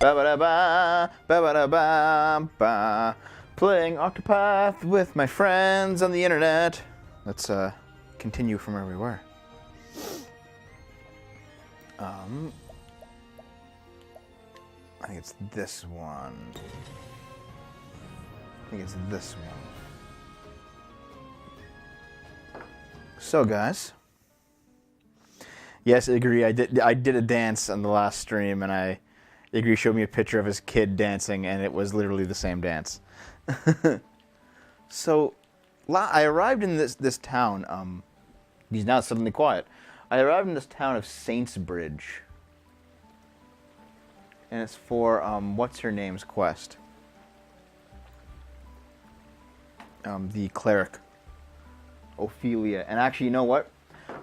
Ba-ba-da-ba, ba-ba-da-ba, playing Octopath with my friends on the internet. Let's continue from where we were. I think it's this one. So, guys. Yes, I agree. I did a dance on the last stream, and Igri showed me a picture of his kid dancing, and it was literally the same dance. So, I arrived in this town. He's now suddenly quiet. I arrived in this town of Saintsbridge. And it's for, what's her name's quest? The cleric. Ophelia. And actually, you know what?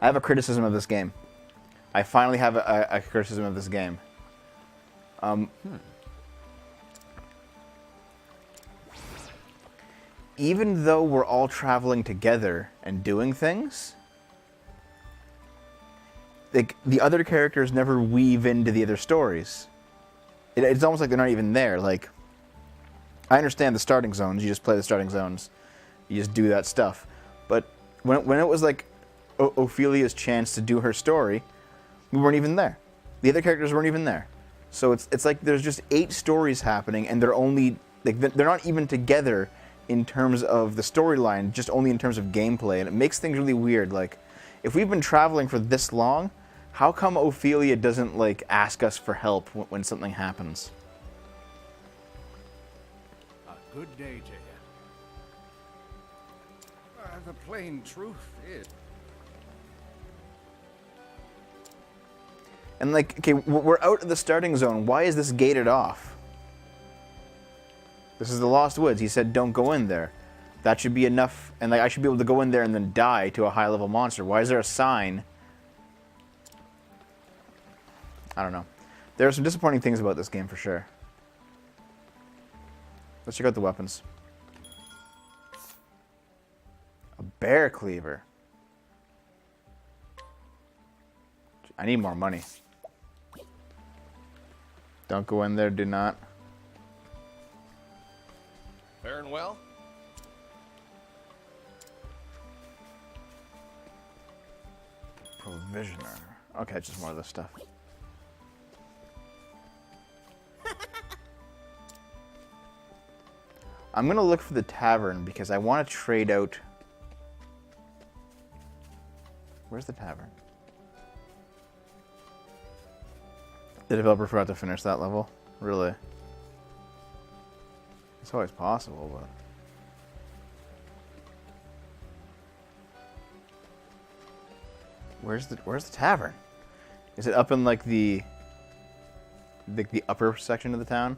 I have a criticism of this game. I finally have a criticism of this game. Even though we're all traveling together and doing things, like, the other characters never weave into the other stories. It's almost like they're not even there. Like, I understand the starting zones. You just play the starting zones. You just do that stuff. But when it was like Ophelia's chance to do her story, we weren't even there. The other characters weren't even there. So it's like there's just 8 stories happening, and they're only like they're not even together in terms of the storyline, just only in terms of gameplay, and it makes things really weird. Like, if we've been traveling for this long, how come Ophelia doesn't, like, ask us for help when something happens? A good day to you. The plain truth is... And, like, okay, we're out of the starting zone. Why is this gated off? This is the Lost Woods. He said don't go in there. That should be enough, and, like, I should be able to go in there and then die to a high-level monster. Why is there a sign? I don't know. There are some disappointing things about this game for sure. Let's check out the weapons. A bear cleaver. I need more money. Don't go in there, do not. Faring well? Provisioner. Okay, just more of this stuff. I'm going to look for the tavern because I want to trade out... Where's the tavern? The developer forgot to finish that level? Really? It's always possible, but... Where's the tavern? Is it up in, like, the upper section of the town?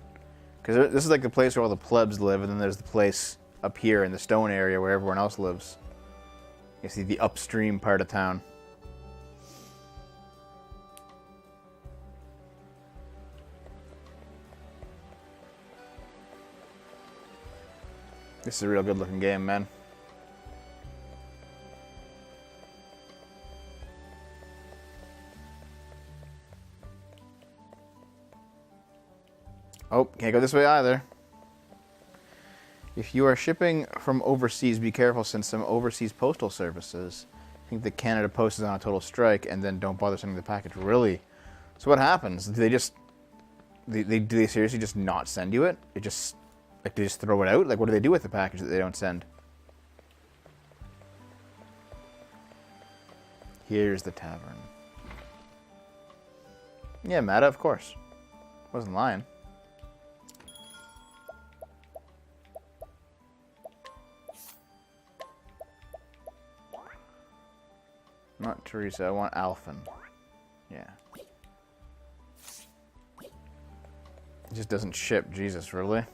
Because this is like the place where all the plebs live, and then there's the place up here in the stone area where everyone else lives. You see the upstream part of town. This is a real good looking game, man. Oh, can't go this way either. If you are shipping from overseas, be careful, since some overseas postal services think that Canada Post is on a total strike and then don't bother sending the package. Really? So what happens? Do they just... do they seriously just not send you it? It just... Like, they just throw it out? Like, what do they do with the package that they don't send? Here's the tavern. Yeah, Mata, of course. Wasn't lying. Not Teresa, I want Alphen. Yeah. It just doesn't ship, Jesus, really?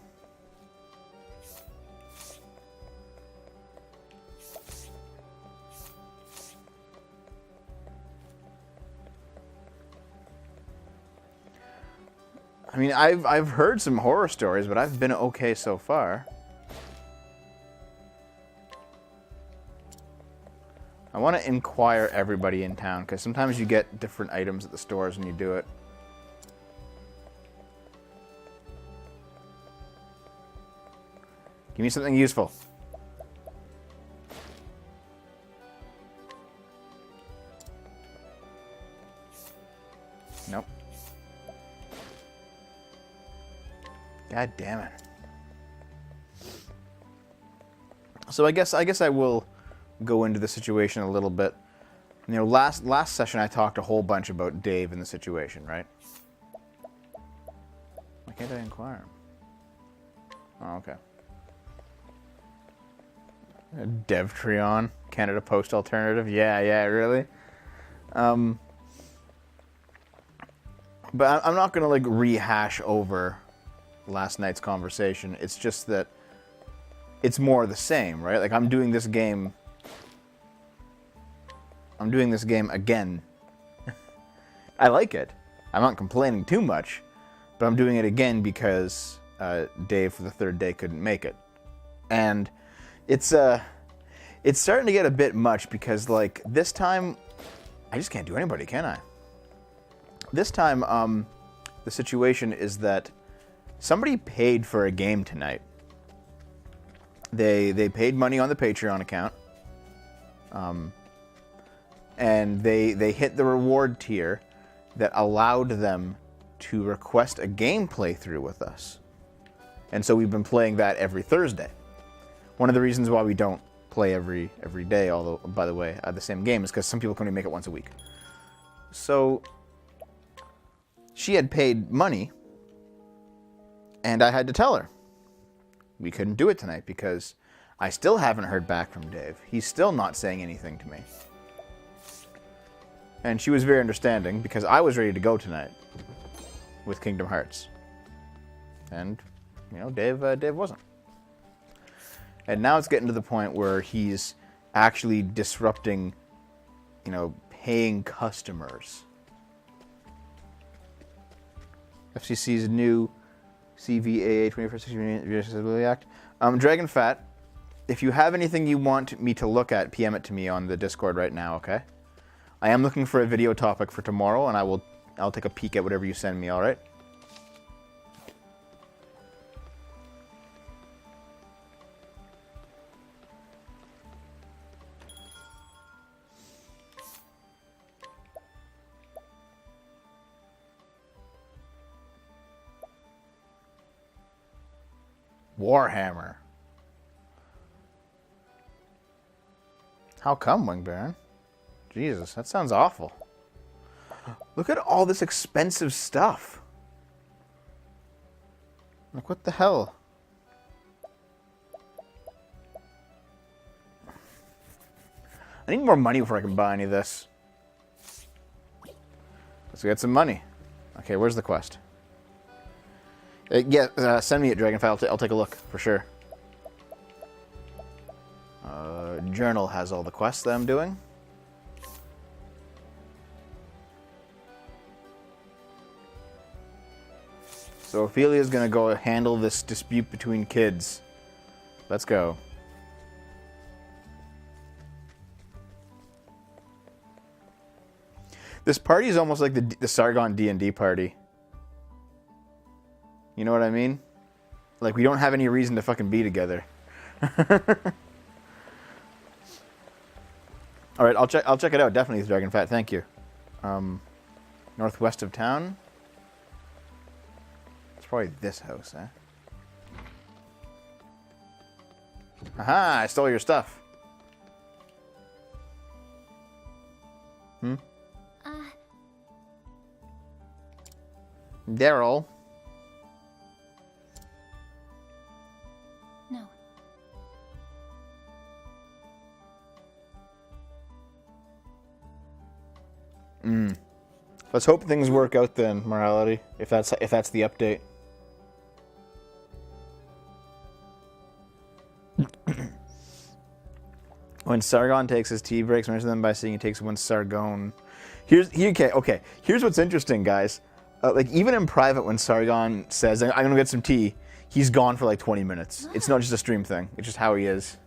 I mean, I've heard some horror stories, but I've been okay so far. I want to inquire everybody in town, because sometimes you get different items at the stores when you do it. Give me something useful. Nope. God damn it. So I guess I will go into the situation a little bit. You know, last session I talked a whole bunch about Dave and the situation, right? Why can't I inquire him? Oh, okay. DevTreon, Canada Post Alternative. Yeah, really. But I'm not gonna like rehash over last night's conversation. It's just that it's more of the same, right? Like I'm doing this game again. I like it. I'm not complaining too much, but I'm doing it again because Dave for the third day couldn't make it. And it's starting to get a bit much because like this time I just can't do anybody, can I? This time the situation is that somebody paid for a game tonight. They paid money on the Patreon account. And they hit the reward tier that allowed them to request a game playthrough with us. And so we've been playing that every Thursday. One of the reasons why we don't play every day, although, by the way, the same game, is because some people can only make it once a week. So she had paid money, and I had to tell her we couldn't do it tonight because I still haven't heard back from Dave. He's still not saying anything to me. And she was very understanding because I was ready to go tonight with Kingdom Hearts. And, you know, Dave wasn't. And now it's getting to the point where he's actually disrupting, you know, paying customers. FCC's new CVAA 21st Century Act. Dragon Fat, if you have anything you want me to look at, PM it to me on the Discord right now, okay? I am looking for a video topic for tomorrow, and I'll take a peek at whatever you send me, alright? Warhammer. How come, Wing Baron? Jesus, that sounds awful. Look at all this expensive stuff. Like, what the hell? I need more money before I can buy any of this. Let's get some money. Okay, where's the quest? Send me it, Dragonfly. I'll take a look, for sure. Journal has all the quests that I'm doing. So Ophelia's gonna go handle this dispute between kids. Let's go. This party is almost like the Sargon D&D party. You know what I mean? Like, we don't have any reason to fucking be together. Alright, I'll check it out. Definitely, Dragon Fat. Thank you. Northwest of town. It's probably this house, eh? Aha! I stole your stuff. Daryl. No. Let's hope things work out then, morality. If that's the update. When Sargon takes his tea breaks, mention them by saying he takes one Sargon. Okay. Here's what's interesting, guys. Like, even in private, when Sargon says, I'm gonna get some tea, he's gone for like 20 minutes. It's not just a stream thing. It's just how he is.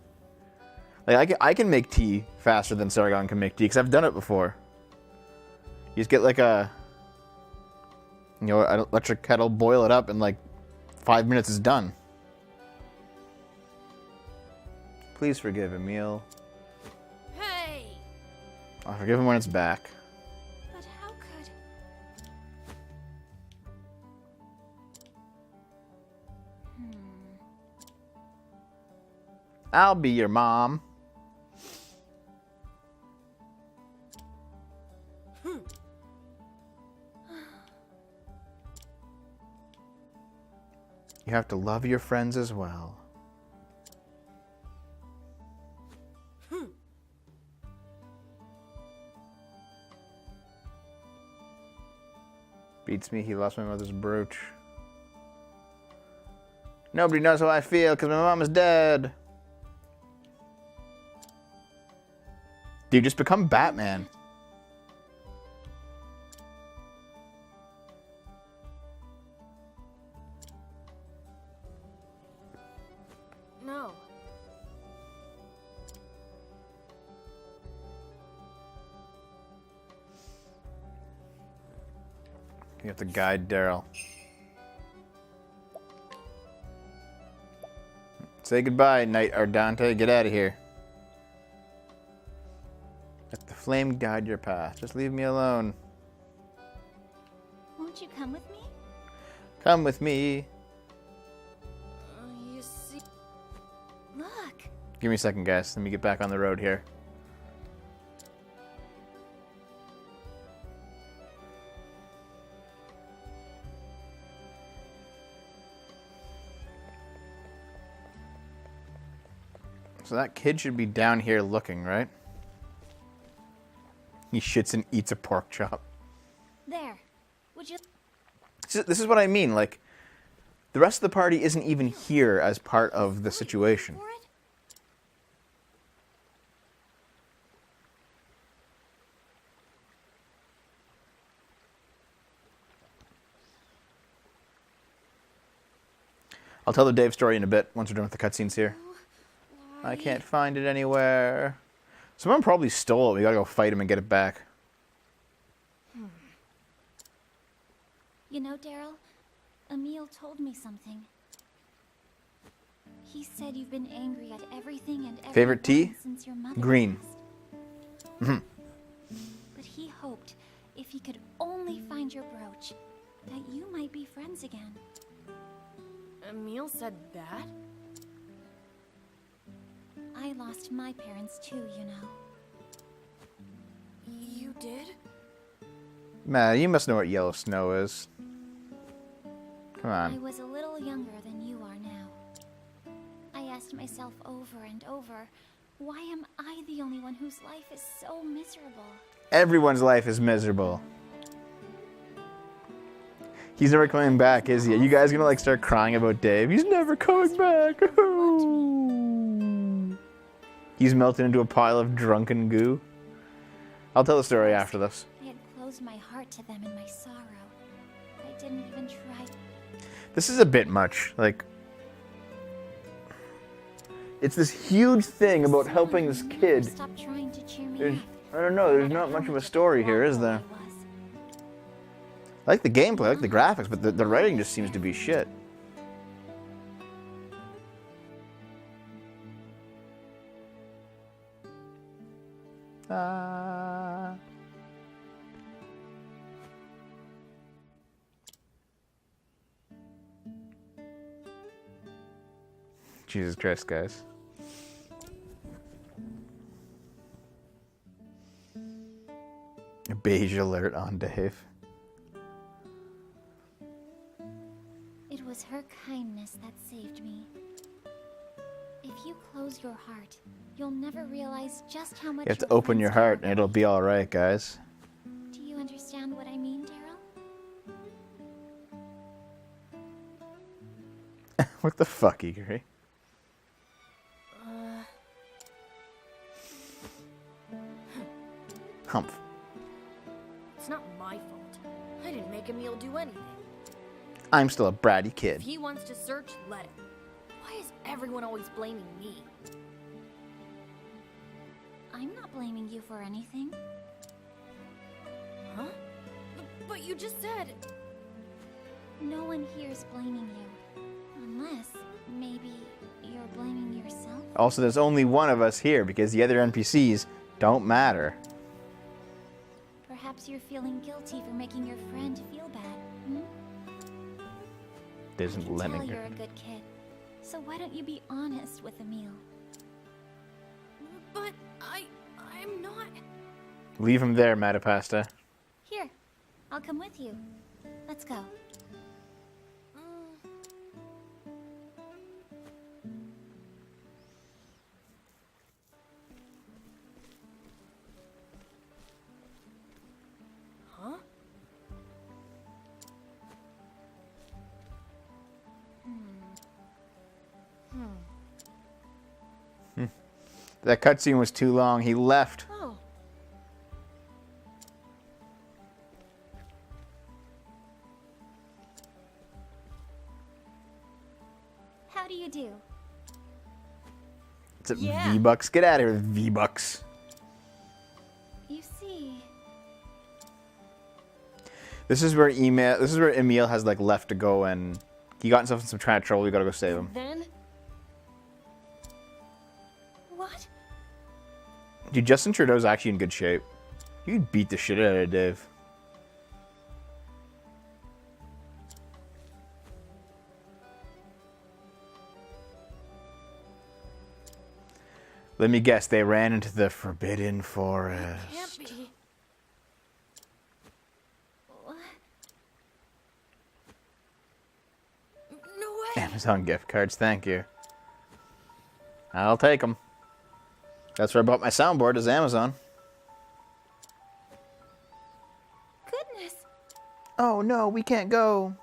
Like, I can make tea faster than Sargon can make tea, because I've done it before. You just get like an electric kettle, boil it up, and like 5 minutes is done. Please forgive Emil. Hey! I'll forgive him when it's back. But how could... I'll be your mom. You have to love your friends as well. Beats me, he lost my mother's brooch. Nobody knows how I feel because my mom is dead. Dude, just become Batman. No. You have to guide Daryl. Say goodbye, Knight Ardante. Get out of here. Let the flame guide your path. Just leave me alone. Won't you come with me? Come with me. You see... Look! Give me a second, guys. Let me get back on the road here. So that kid should be down here looking, right? He shits and eats a pork chop. There. Would you... This is what I mean. Like, the rest of the party isn't even here as part of the situation. For it? I'll tell the Dave story in a bit once we're done with the cutscenes here. I can't find it anywhere. Someone probably stole it. We gotta go fight him and get it back. You know, Daryl, Emil told me something. He said you've been angry at everything and everyone Favorite tea? since your mother Green. passed. But he hoped if he could only find your brooch, that you might be friends again. Emil said that? I lost my parents too, you know. You did? Man, you must know what yellow snow is. Come I on. was a little younger than you are now. I asked myself over and over, why am I the only one whose life is so miserable? Everyone's life is miserable. He's never coming back, is he? Are you guys gonna like start crying about Dave? He's never coming back. He's melted into a pile of drunken goo. I'll tell the story after this. I had closed my heart to them in my sorrow. I didn't even try. This is a bit much. Like, it's this huge thing about helping this kid. Stop trying to cheer me There's, up. I don't know, there's not much of a story here, is there? I like the gameplay, I like the graphics, but the writing just seems to be shit. Jesus Christ, guys. A beige alert on Dave. It was her kindness that saved me. If you close your heart, you'll never realize just how much You have to open your friends heart care and it'll be alright, guys. Do you understand what I mean, Daryl? What the fuck, Igor? Humph. It's not my fault. I didn't make Emil do anything. I'm still a bratty If kid. he wants to search, let him. Why is everyone always blaming me? I'm not blaming you for anything. Huh? But you just said... No one here is blaming you. Unless, maybe, You're blaming yourself? Also, there's only one of us here because the other NPCs don't matter. Perhaps you're feeling guilty for making your friend feel bad, hmm? There's I can tell Lemminger. you're a good kid. So why don't you be honest with Emil? But I'm not. Leave him there, Matapasta. Here, I'll come with you. Let's go. Huh? That cutscene was too long. He left. Oh. How do you do? It's a Yeah. V-Bucks. Get out of here with V-Bucks. You see... This is where Emil has like left to go, and he got himself in some kind of trouble. We gotta go save him. Then? What? Dude, Justin Trudeau's actually in good shape. You'd beat the shit out of Dave. Let me guess, they ran into the Forbidden Forest. Can't be. What? No way. Amazon gift cards, thank you. I'll take them. That's where I bought my soundboard, is Amazon. Goodness! Oh no, we can't go.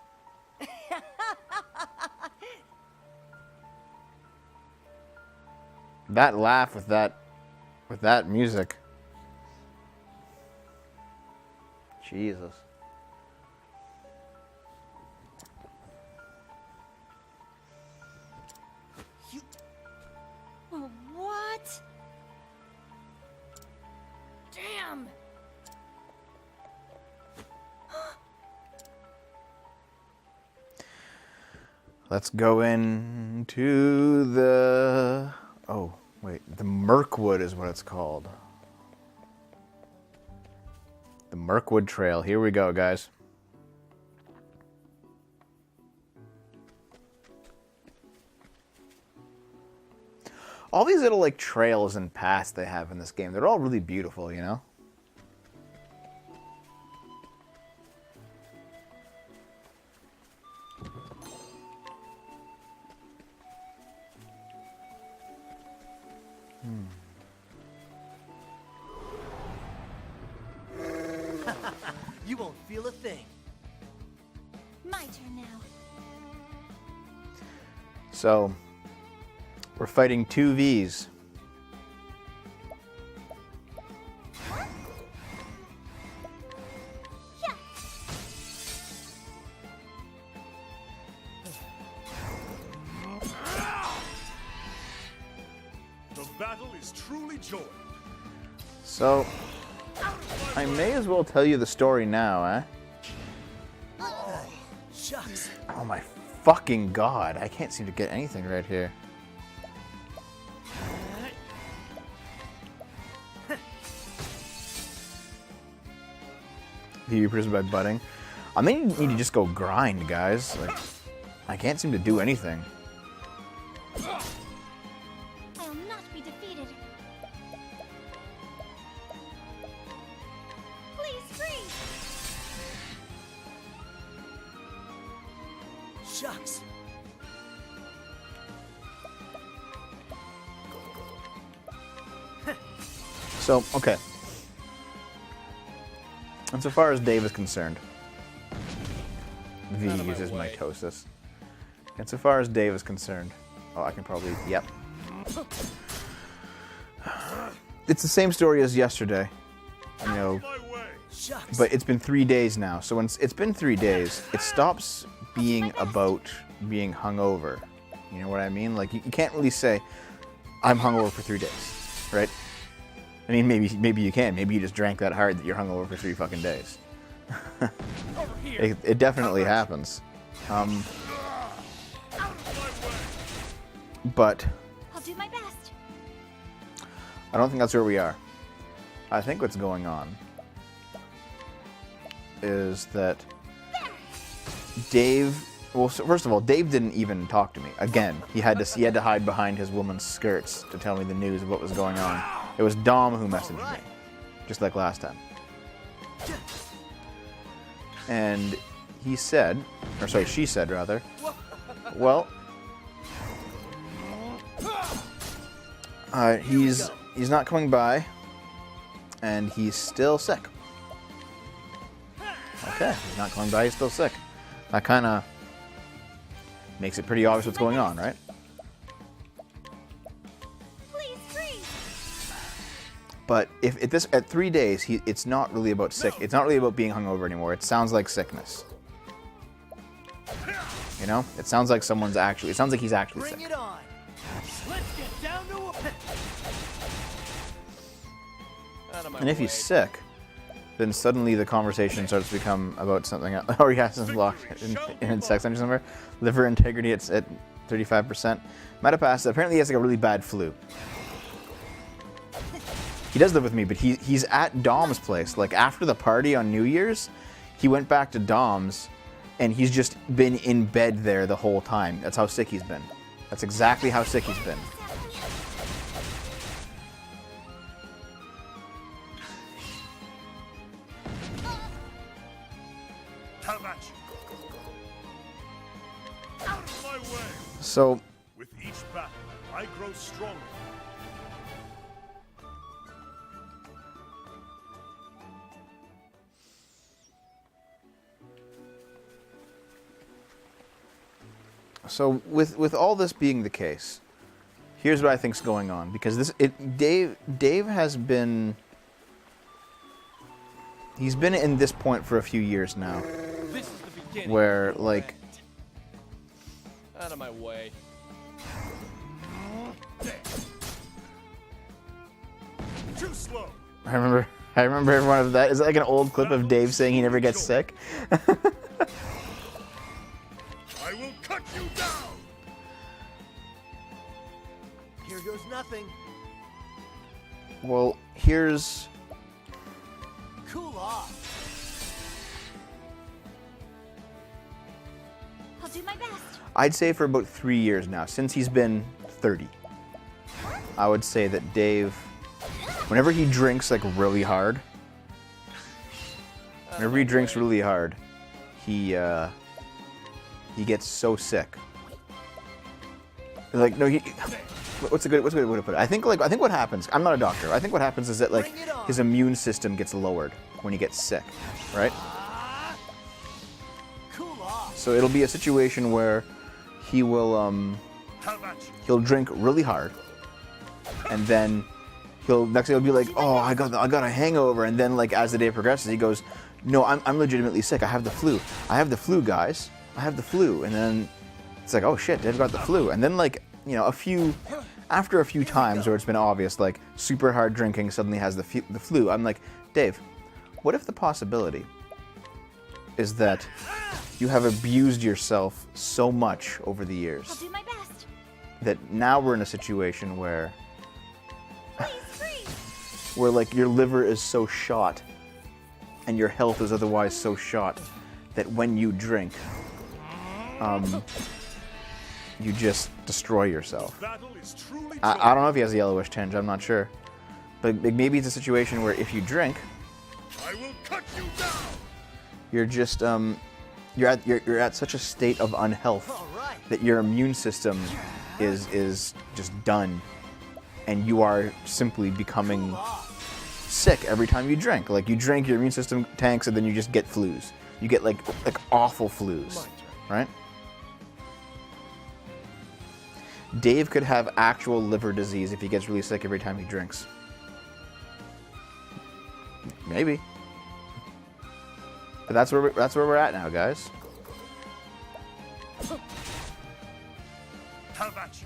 That laugh with that music. Jesus. Oh, what? Damn. Let's go into the... Oh, wait. The Mirkwood is what it's called. The Mirkwood Trail. Here we go, guys. All these little, like, trails and paths they have in this game, they're all really beautiful, you know? You won't feel a thing. My turn now. So, we're fighting two Vs. Yeah! The battle is truly joined. So, I may as well tell you the story now, eh? Shucks. Oh my fucking god, I can't seem to get anything right here. View produced by Budding. I may need to just go grind, guys. Like, I can't seem to do anything. I'll not be defeated. Please freeze! Shucks. So, okay. And so far as Dave is concerned, V uses mitosis. And so far as Dave is concerned, oh, I can probably, yep. It's the same story as yesterday, you know, My way. Shucks. but it's been 3 days now. So when it's been 3 days, it stops being about being hungover. You know what I mean? Like, you can't really say, I'm hungover for 3 days, right? I mean, maybe you can. Maybe you just drank that hard that you're hungover for 3 fucking days. It definitely happens. But I'll do my best. I don't think that's where we are. I think what's going on is that Dave. Well, so first of all, Dave didn't even talk to me. Again, he had to hide behind his woman's skirts to tell me the news of what was going on. It was Dom who messaged me, just like last time. And he said, or sorry, she said rather, well, he's not coming by, and he's still sick. Okay, he's not coming by, he's still sick. That kind of makes it pretty obvious what's going on, right? Please freeze. But if at 3 days, it's not really about sick. It's not really about being hungover anymore. It sounds like sickness. You know, it sounds like someone's actually. It sounds like he's actually Bring sick. it on. Let's get down to And if he's sick, then suddenly the conversation starts to become about something else. Or he has his locked in sex engine somewhere. Liver integrity at 35%. Metapass, apparently he has like a really bad flu. He does live with me, but he's at Dom's place. Like after the party on New Year's, he went back to Dom's, and he's just been in bed there the whole time. That's how sick he's been. That's exactly how sick he's been. Have at you. Out of my way. So, With each battle, I grow stronger. with all this being the case, here's what I think's going on, because Dave has been. He's been in this point for a few years now, This is the beginning. where like Out of my way. Too slow. I remember every one of that. Is it like an old clip of Dave saying he never gets sick? I will cut you down. Here goes nothing. Well, here's. Cool off. I'll do my best. I'd say for about 3 years now, since he's been 30. I would say that Dave, whenever he drinks like really hard, he gets so sick. Like no, what's a good way to put it? I think what happens. I'm not a doctor. I think what happens is that like his immune system gets lowered when he gets sick, right? Cool off. So it'll be a situation where he will Have at you. he'll drink really hard, and then next day he'll be like, oh, I got a hangover, and then like as the day progresses, he goes, no, I'm legitimately sick. I have the flu. I have the flu, guys. I have the flu, and then it's like, oh shit, Dave got the flu, and then like after a few times where it's been obvious, like super hard drinking suddenly has the flu. I'm like, Dave, what if the possibility is that you have abused yourself so much over the I'll years do my best. that now we're in a situation where Please freeze. where like your liver is so shot and your health is otherwise so shot that when you drink, you just destroy yourself. Battle is truly I don't know if he has a yellowish tinge, I'm not sure. But maybe it's a situation where if you drink, I will cut you down. you're just you're at such a state of unhealth All right. that your immune system is just done, and you are simply becoming sick every time you drink. Like you drink, your immune system tanks, and then you just get flus. You get like awful flus, right? Dave could have actual liver disease if he gets really sick every time he drinks. Maybe. But that's where we're at now, guys. Have at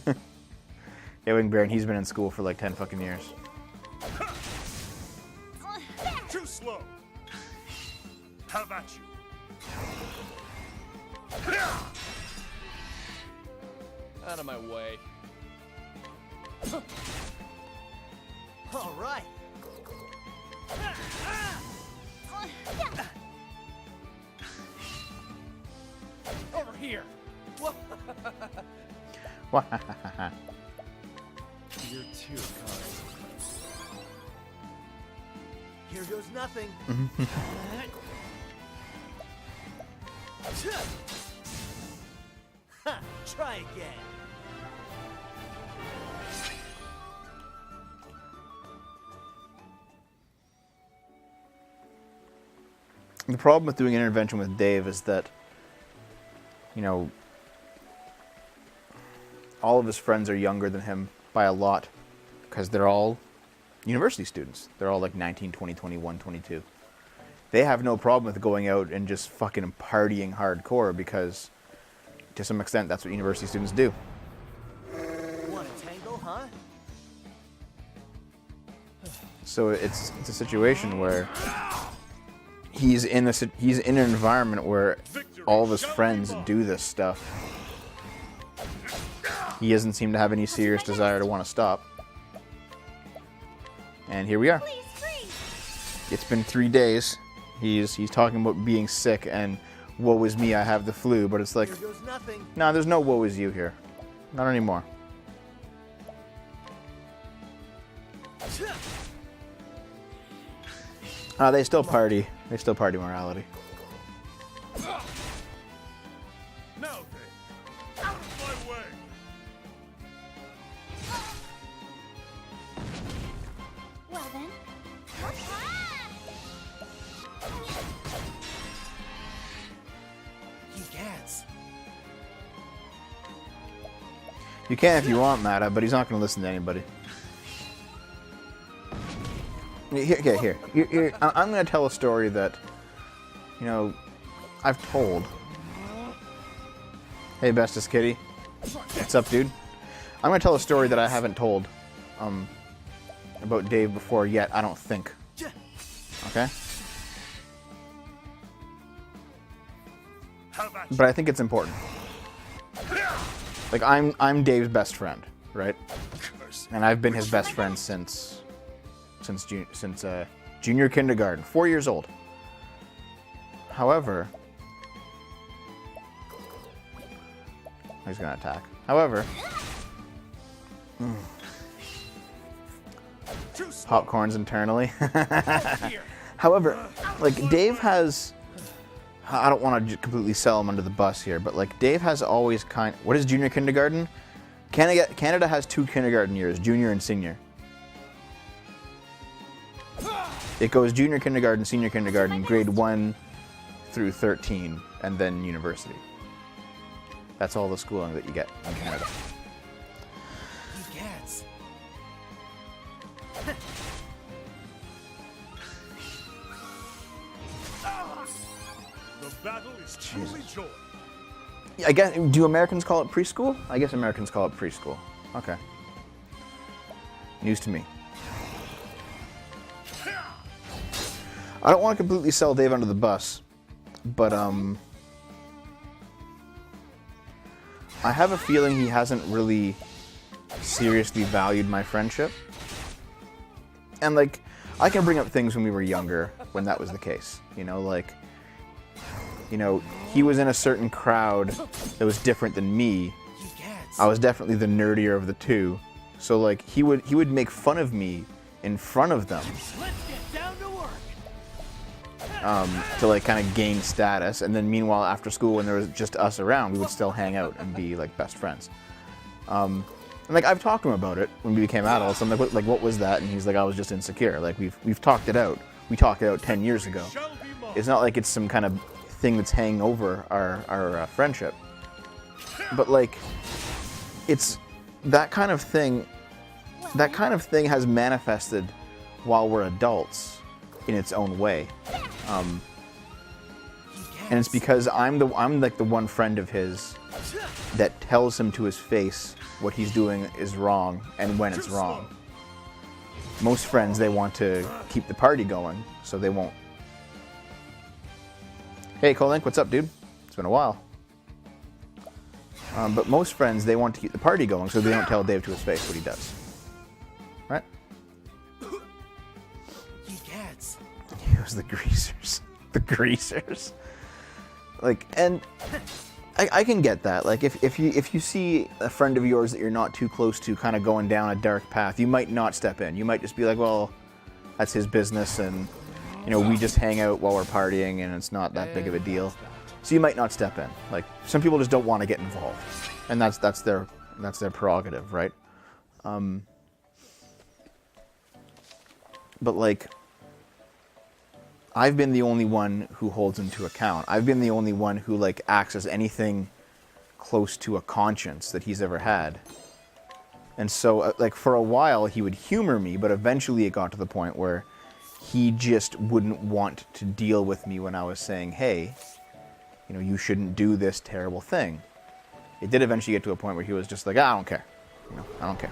you. Yeah, Wing Baron, he's been in school for like 10 fucking years. Too slow. Have at you. Out of my way. All right. Over here. You're too kind. Here goes nothing. Ha! Try again. The problem with doing an intervention with Dave is that, you know, all of his friends are younger than him by a lot because they're all university students. They're all like 19, 20, 21, 22. They have no problem with going out and just fucking partying hardcore because, to some extent, that's what university students do. Want a tangle, huh? So it's a situation where he's in an environment where all of his friends do this stuff. He doesn't seem to have any serious desire to want to stop. And here we are. Please freeze! It's been 3 days. He's talking about being sick and woe is me, I have the flu, but it's like, Here goes nothing. no, there's no woe is you here. Not anymore. They still party. They still party morality. Now then, out of my way. Well then. You can't. You can if you want, Mata, but he's not going to listen to anybody. Here. I'm going to tell a story that, you know, I've told. Hey, Bestest Kitty. What's up, dude? I'm going to tell a story that I haven't told about Dave before yet, I don't think. Okay? How about But I think it's important. Like, I'm Dave's best friend, right? curse? And I've been his best friend since junior kindergarten, 4 years old. However, he's gonna attack. However, popcorns internally. However, like Dave has, I don't want to completely sell him under the bus here, but like Dave has always what is junior kindergarten? Canada has 2 kindergarten years, junior and senior. It goes junior kindergarten, senior kindergarten, grade 1 through 13, and then university. That's all the schooling that you get in Canada. You can't. The battle is truly joy. I guess, do Americans call it preschool? I guess Americans call it preschool. Okay. News to me. I don't want to completely sell Dave under the bus, but I have a feeling he hasn't really seriously valued my friendship. And like, I can bring up things when we were younger, when that was the case. You know, like, you know, he was in a certain crowd that was different than me. You can't. I was definitely the nerdier of the two. So like, he would make fun of me in front of them. Let's get down to work. To like kind of gain status, and then meanwhile after school when there was just us around, we would still hang out and be like best friends. And like I've talked to him about it when we became adults. I'm like, what was that? And he's like, I was just insecure. Like we've talked it out. We talked it out 10 years ago. Shall be mine. It's not like it's some kind of thing that's hanging over our friendship. But like, it's that kind of thing. That kind of thing has manifested while we're adults in its own way. And it's because I'm like the one friend of his that tells him to his face what he's doing is wrong and when it's wrong. Most friends, they want to keep the party going, so they won't. Hey, Colink, what's up, dude? It's been a while. But most friends, they want to keep the party going, so they don't tell Dave to his face what he does. Right? He gets. It was the greasers. The greasers. Like, and I can get that. Like, if you see a friend of yours that you're not too close to kind of going down a dark path, you might not step in. You might just be like, well, that's his business, and, you know, we just hang out while we're partying, and it's not that big of a deal. So you might not step in. Like, some people just don't want to get involved, and that's their prerogative, right? But like, I've been the only one who holds him to account. I've been the only one who like acts as anything close to a conscience that he's ever had. And so, like, for a while he would humor me, but eventually it got to the point where he just wouldn't want to deal with me when I was saying, hey, you know, you shouldn't do this terrible thing. It did eventually get to a point where he was just like, I don't care. You know, I don't care.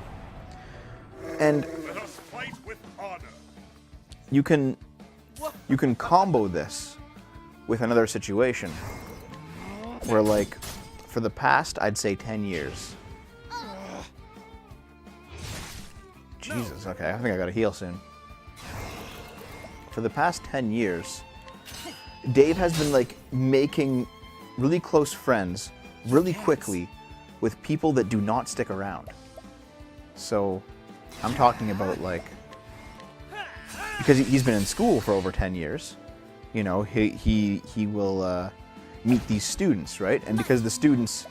And Let us fight with honor. you can combo this with another situation where, like, for the past, I'd say 10 years. Jesus, okay, I think I gotta heal soon. For the past 10 years, Dave has been, like, making really close friends really quickly with people that do not stick around. So, I'm talking about, like, because he's been in school for over 10 years, you know, he will meet these students, right? And because the students,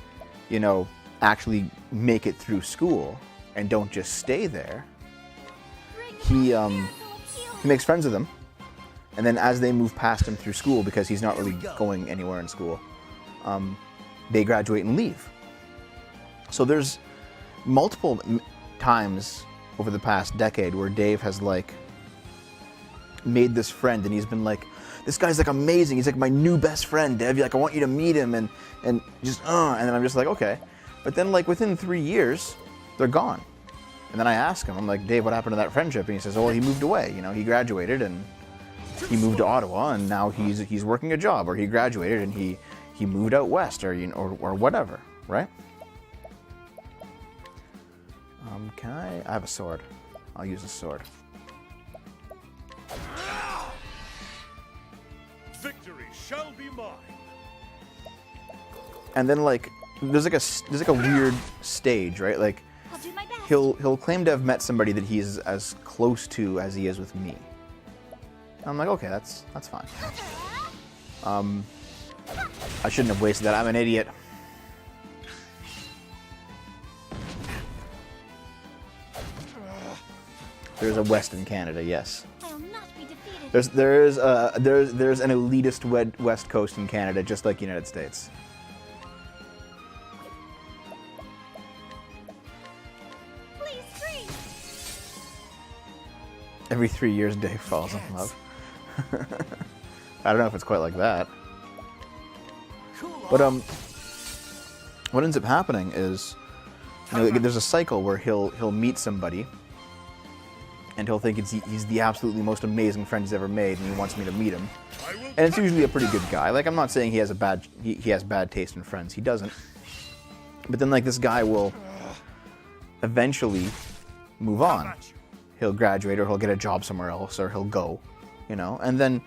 you know, actually make it through school and don't just stay there, he makes friends with them. And then as they move past him through school, because he's not really going anywhere in school, they graduate and leave. So there's multiple times over the past decade where Dave has, like, made this friend, and he's been like, this guy's, like, amazing. He's, like, my new best friend, Dev. Like, I want you to meet him, and just, and then I'm just like, okay. But then, like, within 3 years, they're gone. And then I ask him, I'm like, Dave, what happened to that friendship? And he says, oh, well, he moved away. You know, he graduated, and he moved to Ottawa, and now he's working a job, or he graduated, and he moved out west, or, you know, or whatever, right? Can I have a sword. I'll use a sword. Victory shall be mine. And then, like, there's like a weird stage, right? Like, I'll do my best. he'll claim to have met somebody that he's as close to as he is with me. And I'm like, okay, that's fine. I shouldn't have wasted that. I'm an idiot. There's a West in Canada, yes. I'll not be defeated. There's an elitist West Coast in Canada, just like the United States. Please freeze. Every 3 years, Dave falls in love. I don't know if it's quite like that. But what ends up happening is, you know, there's a cycle where he'll meet somebody, and he'll think he's the absolutely most amazing friend he's ever made, and he wants me to meet him. And it's usually a pretty good guy. Like, I'm not saying he has bad taste in friends. He doesn't. But then, like, this guy will eventually move on. He'll graduate, or he'll get a job somewhere else, or he'll go, you know. And then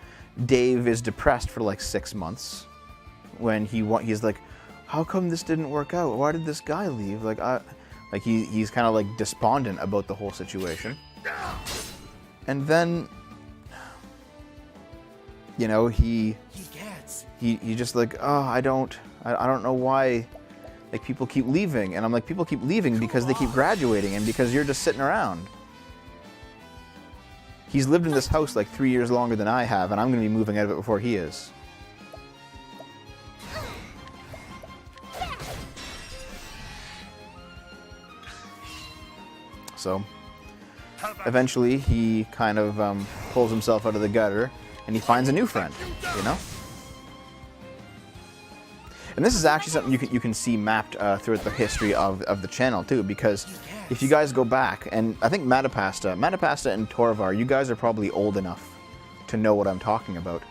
Dave is depressed for like 6 months when he's like, how come this didn't work out? Why did this guy leave? Like, he's kind of like despondent about the whole situation. And then, you know, he just like, oh, I don't know why, like, people keep leaving. And I'm like, people keep leaving because they keep graduating and because you're just sitting around. He's lived in this house like 3 years longer than I have, and I'm going to be moving out of it before he is. So, eventually, he kind of pulls himself out of the gutter, and he finds a new friend, you know? And this is actually something you can see mapped throughout the history of the channel, too, because if you guys go back, and I think Matapasta and Torvar, you guys are probably old enough to know what I'm talking about.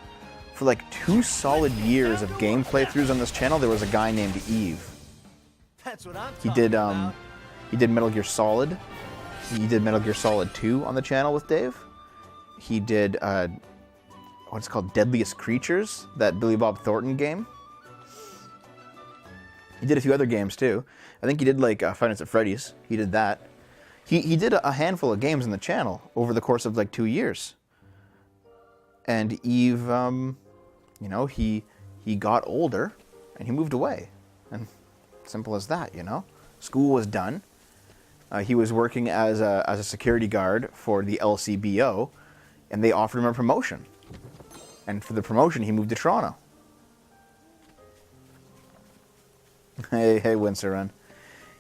For like 2 solid years of gameplay throughs on this channel, there was a guy named Eve. That's what I'm He talking did about. he did Metal Gear Solid. He did Metal Gear Solid 2 on the channel with Dave. He did what's it called, Deadliest Creatures, that Billy Bob Thornton game. He did a few other games too. I think he did like Five Nights at Freddy's. He did that. He did a handful of games on the channel over the course of like 2 years. And Eve, you know, he got older and he moved away. And simple as that, you know. School was done. He was working as a security guard for the LCBO, and they offered him a promotion. And for the promotion, he moved to Toronto. Hey, Winseran.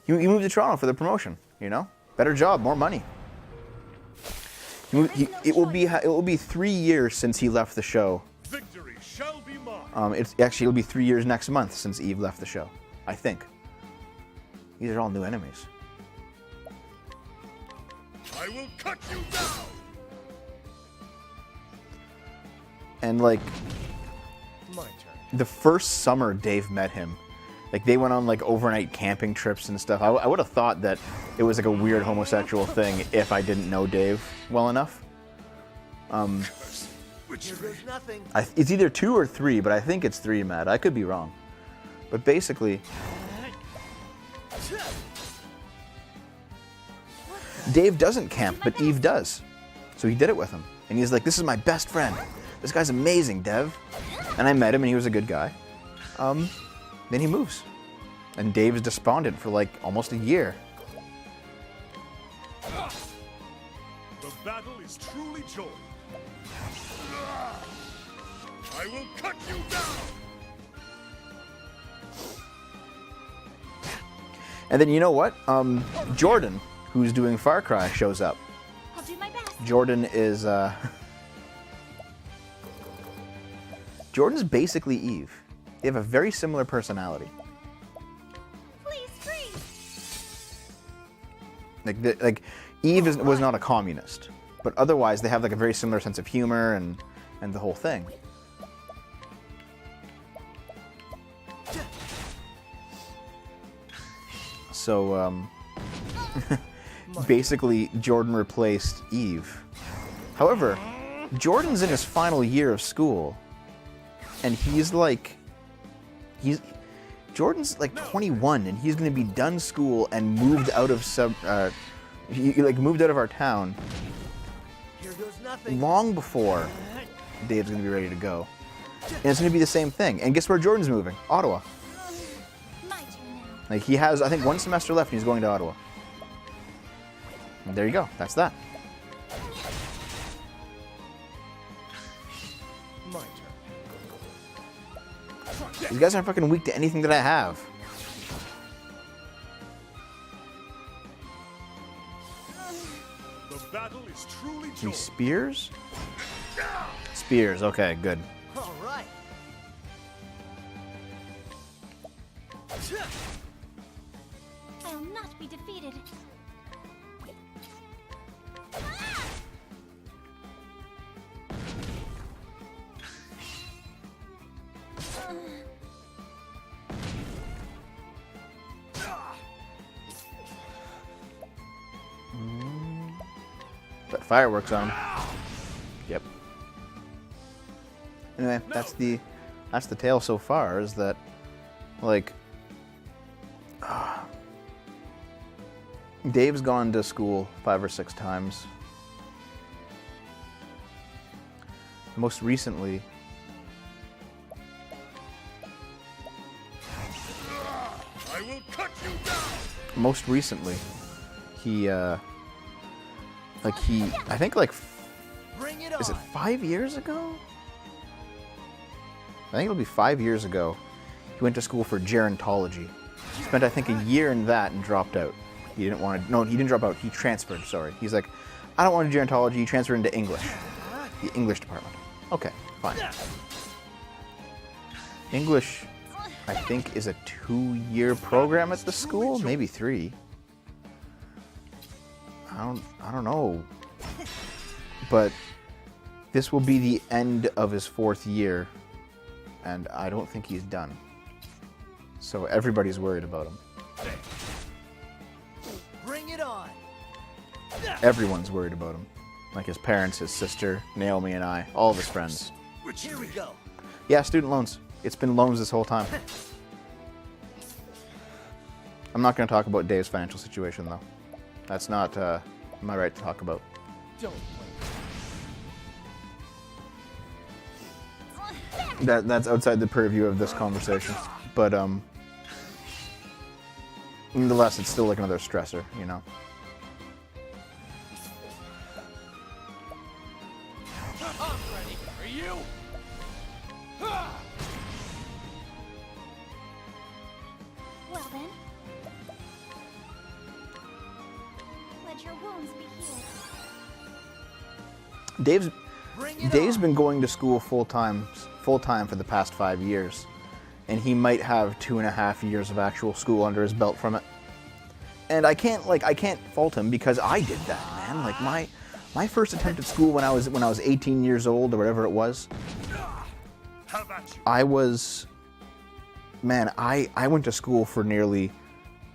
He moved to Toronto for the promotion, you know? Better job, more money. It will be 3 years since he left the show. Victory shall be mine. It'll be 3 years next month since Eve left the show, I think. These are all new enemies. I will cut you down. And like, My turn. the first summer Dave met him, like they went on like overnight camping trips and stuff. I would have thought that it was like a weird homosexual thing if I didn't know Dave well enough. Here goes nothing. It's either 2 or 3, but I think it's 3, Matt. I could be wrong. But basically, Dave doesn't camp, but Eve does. So he did it with him. And he's like, this is my best friend. This guy's amazing, Dev. And I met him, and he was a good guy. Then he moves. And Dave is despondent for like almost a year. The battle is truly joined. I will cut you down. And then you know what? Jordan, who's doing Far Cry, shows up. I'll do my best. Jordan is Jordan's basically Eve. They have a very similar personality. Please freeze. Like Eve was not a communist, but otherwise they have like a very similar sense of humor and the whole thing. So basically Jordan replaced Eve. However, Jordan's in his final year of school, and Jordan's like 21, and he's going to be done school and moved out of moved out of our town Here goes nothing. long before Dave's going to be ready to go. And it's going to be the same thing. And guess where Jordan's moving? Ottawa. My turn now. Like he has, I think, 1 semester left, and he's going to Ottawa. And there you go. That's that. My turn. You guys aren't fucking weak to anything that I have. The battle is truly These joined. spears? Spears. Okay, good. All right. I'll not be defeated. But fireworks on him. Yep. Anyway, that's the tale so far, is that like Dave's gone to school 5 or 6 times. Most recently, I will cut you down. I think like, Bring it on. is it 5 years ago? I think it'll be 5 years ago. He went to school for gerontology. Spent, I think, a year in that and dropped out. He didn't want to, no, he didn't drop out. He transferred, sorry. He's like, I don't want to do gerontology. He transferred into English. The English department. Okay, fine. English, I think, is a 2-year program at the school, maybe 3. I don't know. But this will be the end of his 4th year, and I don't think he's done. So everybody's worried about him. Bring it on. Everyone's worried about him. Like his parents, his sister, Naomi and I, all of his friends. Here we go. Yeah, student loans. It's been loans this whole time. I'm not going to talk about Dave's financial situation, though. That's not my right to talk about. Don't That's outside the purview of this conversation. But, nonetheless, it's still like another stressor, you know? I'm ready. Are you? Well then. Let your wounds be healed. Dave's been going to school full time for the past 5 years, and he might have 2.5 years of actual school under his belt from it. And I can't fault him because I did that, man. Like my first attempt at school when I was 18 years old or whatever it was. How about you? I went to school for nearly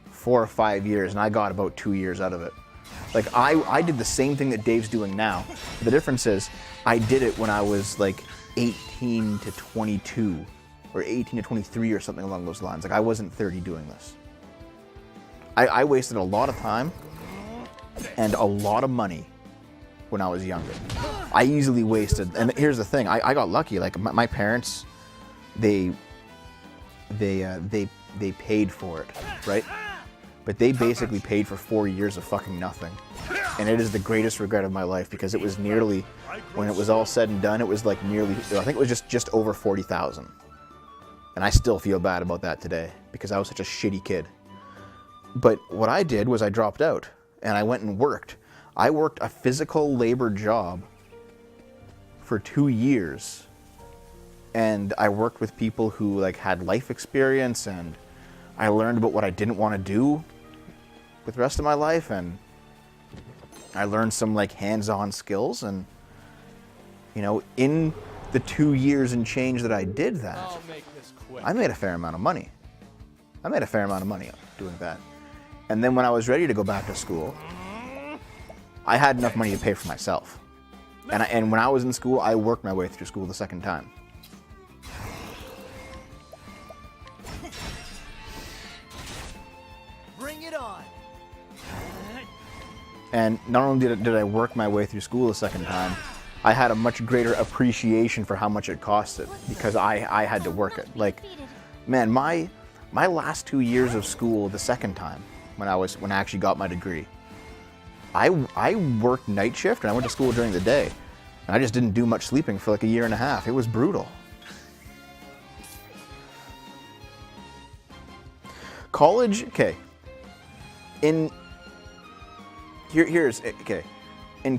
4 or 5 years, and I got about 2 years out of it. Like, I did the same thing that Dave's doing now. The difference is, I did it when I was, like, 18 to 22, or 18 to 23 or something along those lines. Like, I wasn't 30 doing this. I wasted a lot of time and a lot of money when I was younger. I easily wasted, and here's the thing, I got lucky. Like, my parents, they paid for it, right? But they basically paid for 4 years of fucking nothing. And it is the greatest regret of my life because it was nearly, when it was all said and done, it was like nearly, I think it was just over 40,000. And I still feel bad about that today because I was such a shitty kid. But what I did was I dropped out and I went and worked. I worked a physical labor job for 2 years. And I worked with people who like had life experience, and I learned about what I didn't want to do with the rest of my life, and I learned some like hands-on skills, and you know, in the 2 years and change that I did that, I'll make this quick. I made a fair amount of money. I made a fair amount of money doing that. And then when I was ready to go back to school, I had enough money to pay for myself. And when I was in school, I worked my way through school the second time. Bring it on. And not only did I work my way through school the second time, I had a much greater appreciation for how much it costed because I had to work it. Like, man, my last 2 years of school the second time, when I actually got my degree, I worked night shift and I went to school during the day. And I just didn't do much sleeping for like a year and a half. It was brutal. College, okay. In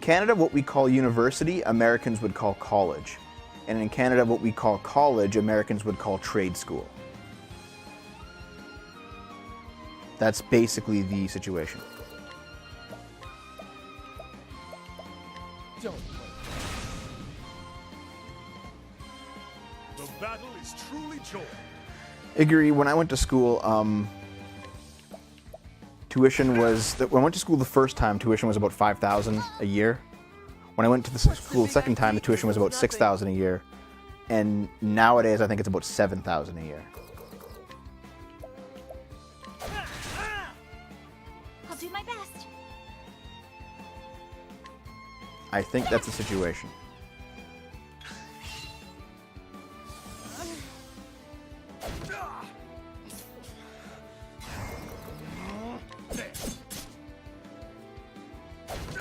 Canada, what we call university, Americans would call college. And in Canada, what we call college, Americans would call trade school. That's basically the situation. Don't The battle is truly joy. Agree. When I went to school, tuition was, when I went to school the first time, tuition was about $5,000 a year. When I went to the school the second time, the tuition was about $6,000 a year. And nowadays, I think it's about $7,000 a year. I'll do my best. I think that's the situation.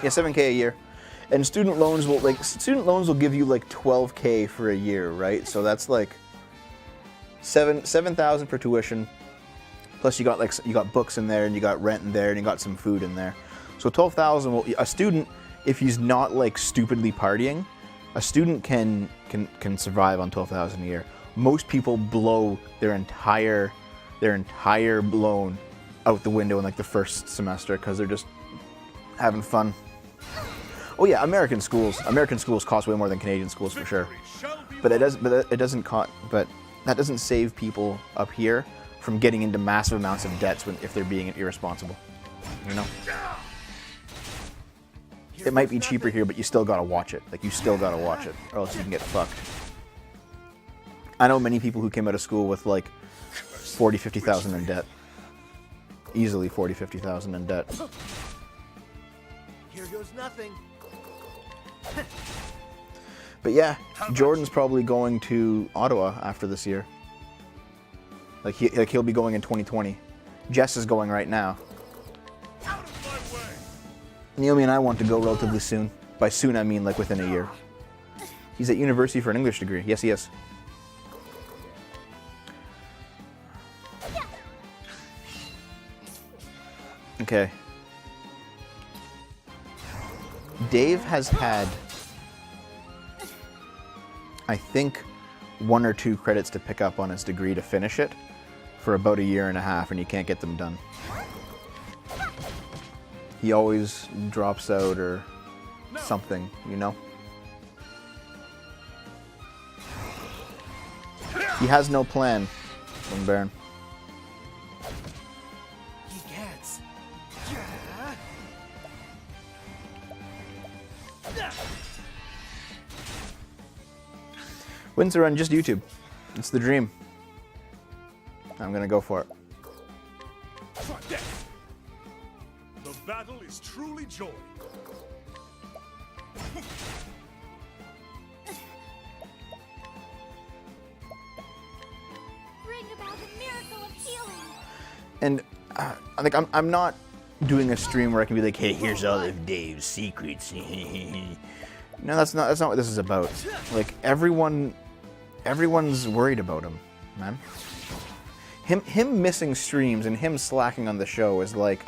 Yeah, $7K a year. And student loans will give you like $12K for a year, right? So that's like $7,000 for tuition. Plus you got books in there, and you got rent in there, and you got some food in there. So $12,000 will, a student, if he's not like stupidly partying, a student can survive on $12,000 a year. Most people blow their entire loan out the window in like the first semester because they're just having fun. Oh yeah, American schools cost way more than Canadian schools for sure. But that doesn't save people up here from getting into massive amounts of debts if they're being irresponsible. You know? It might be cheaper here, but you still gotta watch it. Like, you still gotta watch it, or else you can get fucked. I know many people who came out of school with, like, 40, 50,000 in debt. Easily 40, 50,000 in debt. Here goes nothing. But yeah, Jordan's probably going to Ottawa after this year. Like he'll be going in 2020. Jess is going right now. Out of my way! Naomi and I want to go relatively soon. By soon, I mean like within a year. He's at university for an English degree. Yes, he is. Okay. Dave has had, I think, 1 or 2 credits to pick up on his degree to finish it for about 1.5 years, and he can't get them done. He always drops out or something, you know? He has no plan, Baron. He gets. Wins are on just YouTube. It's the dream. I'm gonna go for it. Try death. The battle is truly joy. Bring about a miracle of healing. And like I'm not doing a stream where I can be like, hey, here's all of Dave's secrets. No, that's not what this is about. Like everyone's worried about him, man. Him missing streams and him slacking on the show is like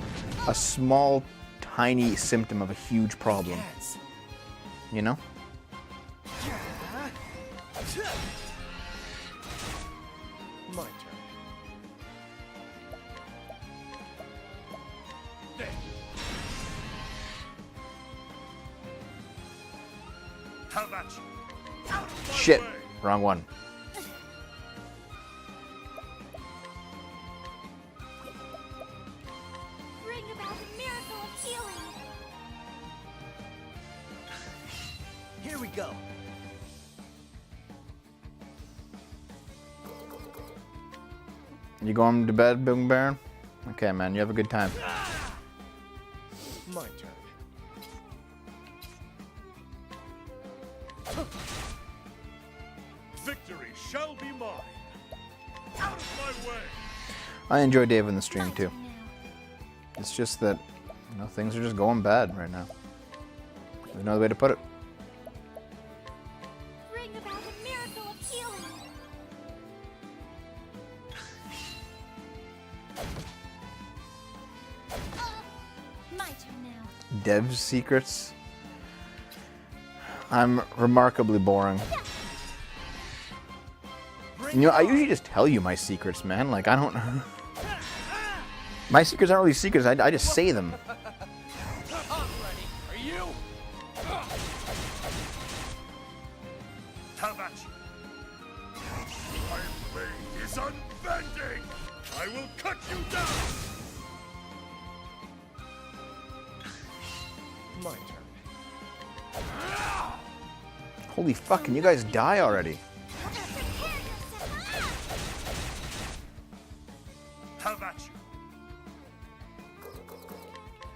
a small, tiny symptom of a huge problem. You know? My turn. There. How about you? Out of my Shit, way. wrong one. Bring about a miracle of healing. Here we go. You going to bed, Boom Baron? Okay, man, you have a good time. My turn. Victory shall be mine. Out of my way. I enjoy Dave in the stream too. Now. It's just that, you know, things are just going bad right now. There's no other way to put it. Bring about a miracle of healing. My turn now. Dev's secrets. I'm remarkably boring. You know, I usually just tell you my secrets, man. Like, I don't... My secrets aren't really secrets. I just say them. I'm ready. Are you? How about you? My blade is unbending. I will cut you down. My turn. Holy fuck, can you guys die already? How about you?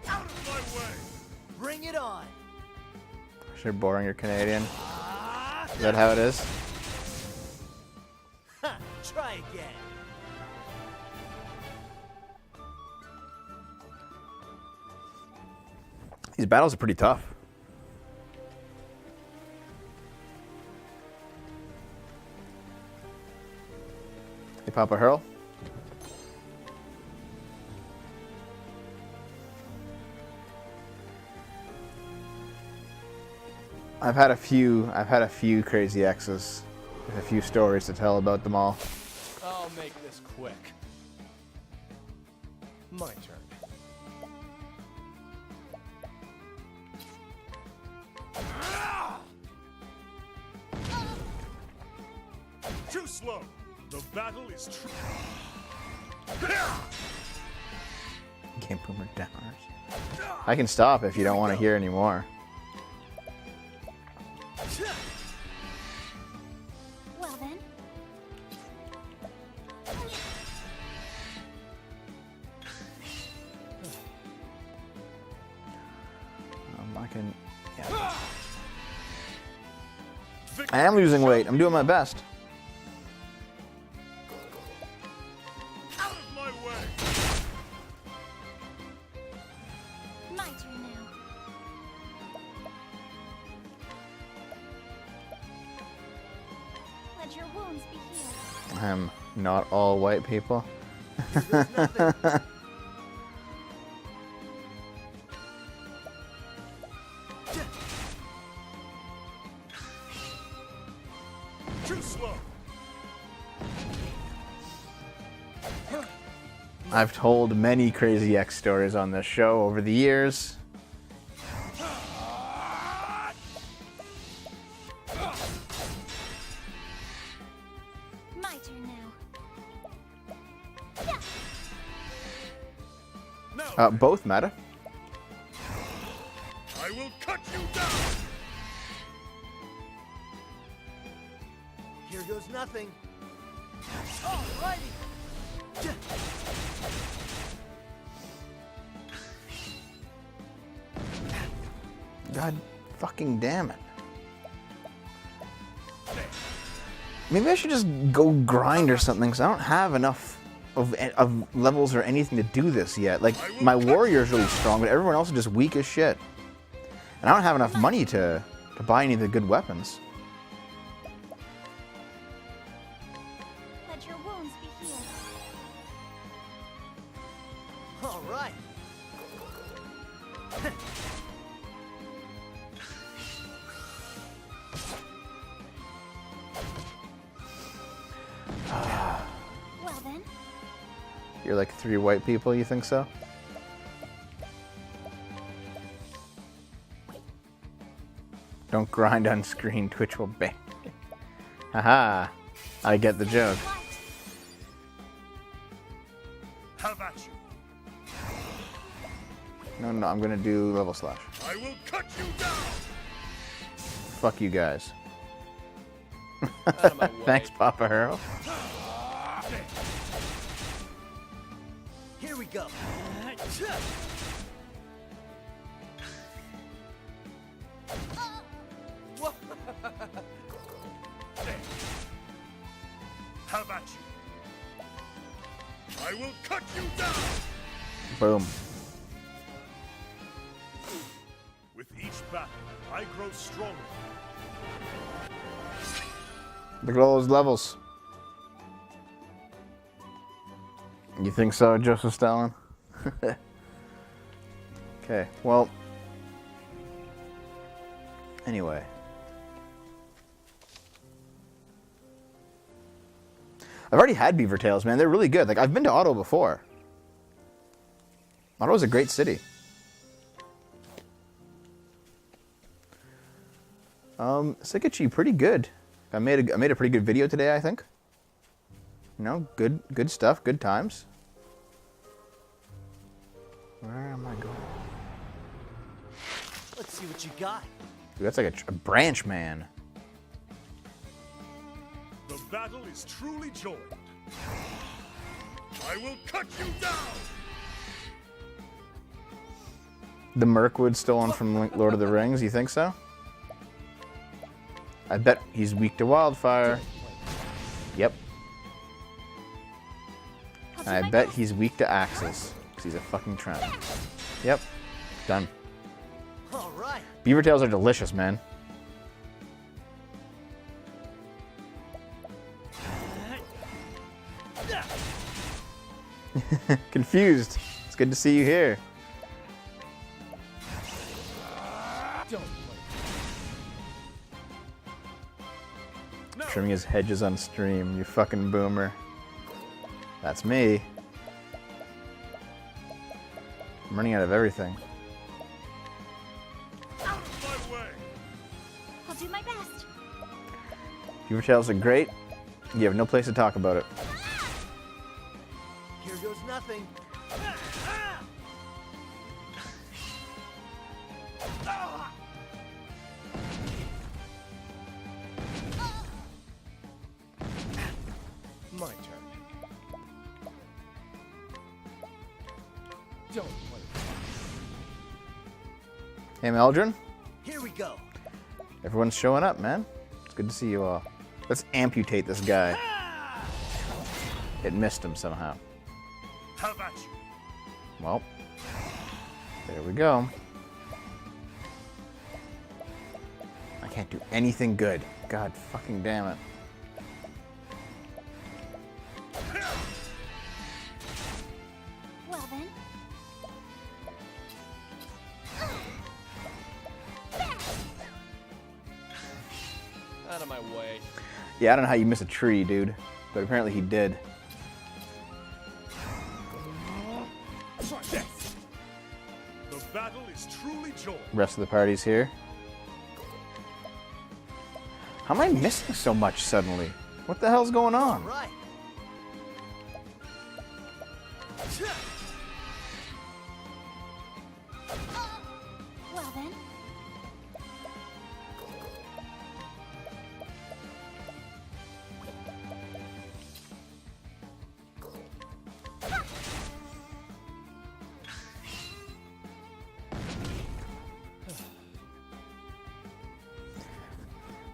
Out of my way. Bring it on. You're boring, you're Canadian. Is that how it is? Ha, try again. These battles are pretty tough. Hey, Papa Hurl. I've had a few crazy exes with a few stories to tell about them all. I'll make this quick. My turn. Too slow. The battle is true. Game Boomer downers. I can stop if you don't want to hear anymore. Well then. I can. Yeah. I am losing weight. I'm doing my best. Out of my way! My turn now. Let your wounds be healed. I'm not all white people. Too slow! I've told many Crazy X stories on this show over the years. My turn now. No! Both meta. I will cut you down! Here goes nothing. Alrighty. God fucking damn it. Maybe I should just go grind or something, because I don't have enough of levels or anything to do this yet. Like, my warrior's really strong, but everyone else is just weak as shit. And I don't have enough money to buy any of the good weapons. Let your wounds be healed. All right. Well then. You're like 3 white people, you think so? Don't grind on screen, Twitch will ban. Haha, I get the joke. Have at you! No, I'm gonna do level slash. I will cut you down! Fuck you guys. Out of my way. Thanks, Papa Hero. Here we go. Have at you! I will cut you down! Boom. With each battle, I grow stronger. Look at all those levels. You think so, Joseph Stalin? Okay, well. Anyway. I've already had Beaver Tails, man. They're really good. Like, I've been to Otto before. Otto's a great city. Sikachi, pretty good. I made a pretty good video today, I think. You know, good stuff, good times. Where am I going? Let's see what you got. Dude, that's like a branch man. The battle is truly joined. I will cut you down! The Mirkwood stolen from Lord of the Rings, you think so? I bet he's weak to wildfire. Yep. And I bet he's weak to axes. Because he's a fucking tramp. Yep. Done. All right. Beaver tails are delicious, man. Confused. It's good to see you here. Don't Trimming his hedges on stream, you fucking boomer. That's me. I'm running out of everything. Out of my way! I'll do my best. Beaver tails are great. You have no place to talk about it. Here goes nothing. My turn. Don't play. Hey, Meldrin. Here we go. Everyone's showing up, man. It's good to see you all. Let's amputate this guy. It missed him somehow. How about you? Well, there we go. I can't do anything good. God fucking damn it. Well then. Out of my way. Yeah, I don't know how you miss a tree, dude. But apparently he did. The battle is truly joined. Rest of the party's here. How am I missing so much suddenly? What the hell's going All on? right. Well then.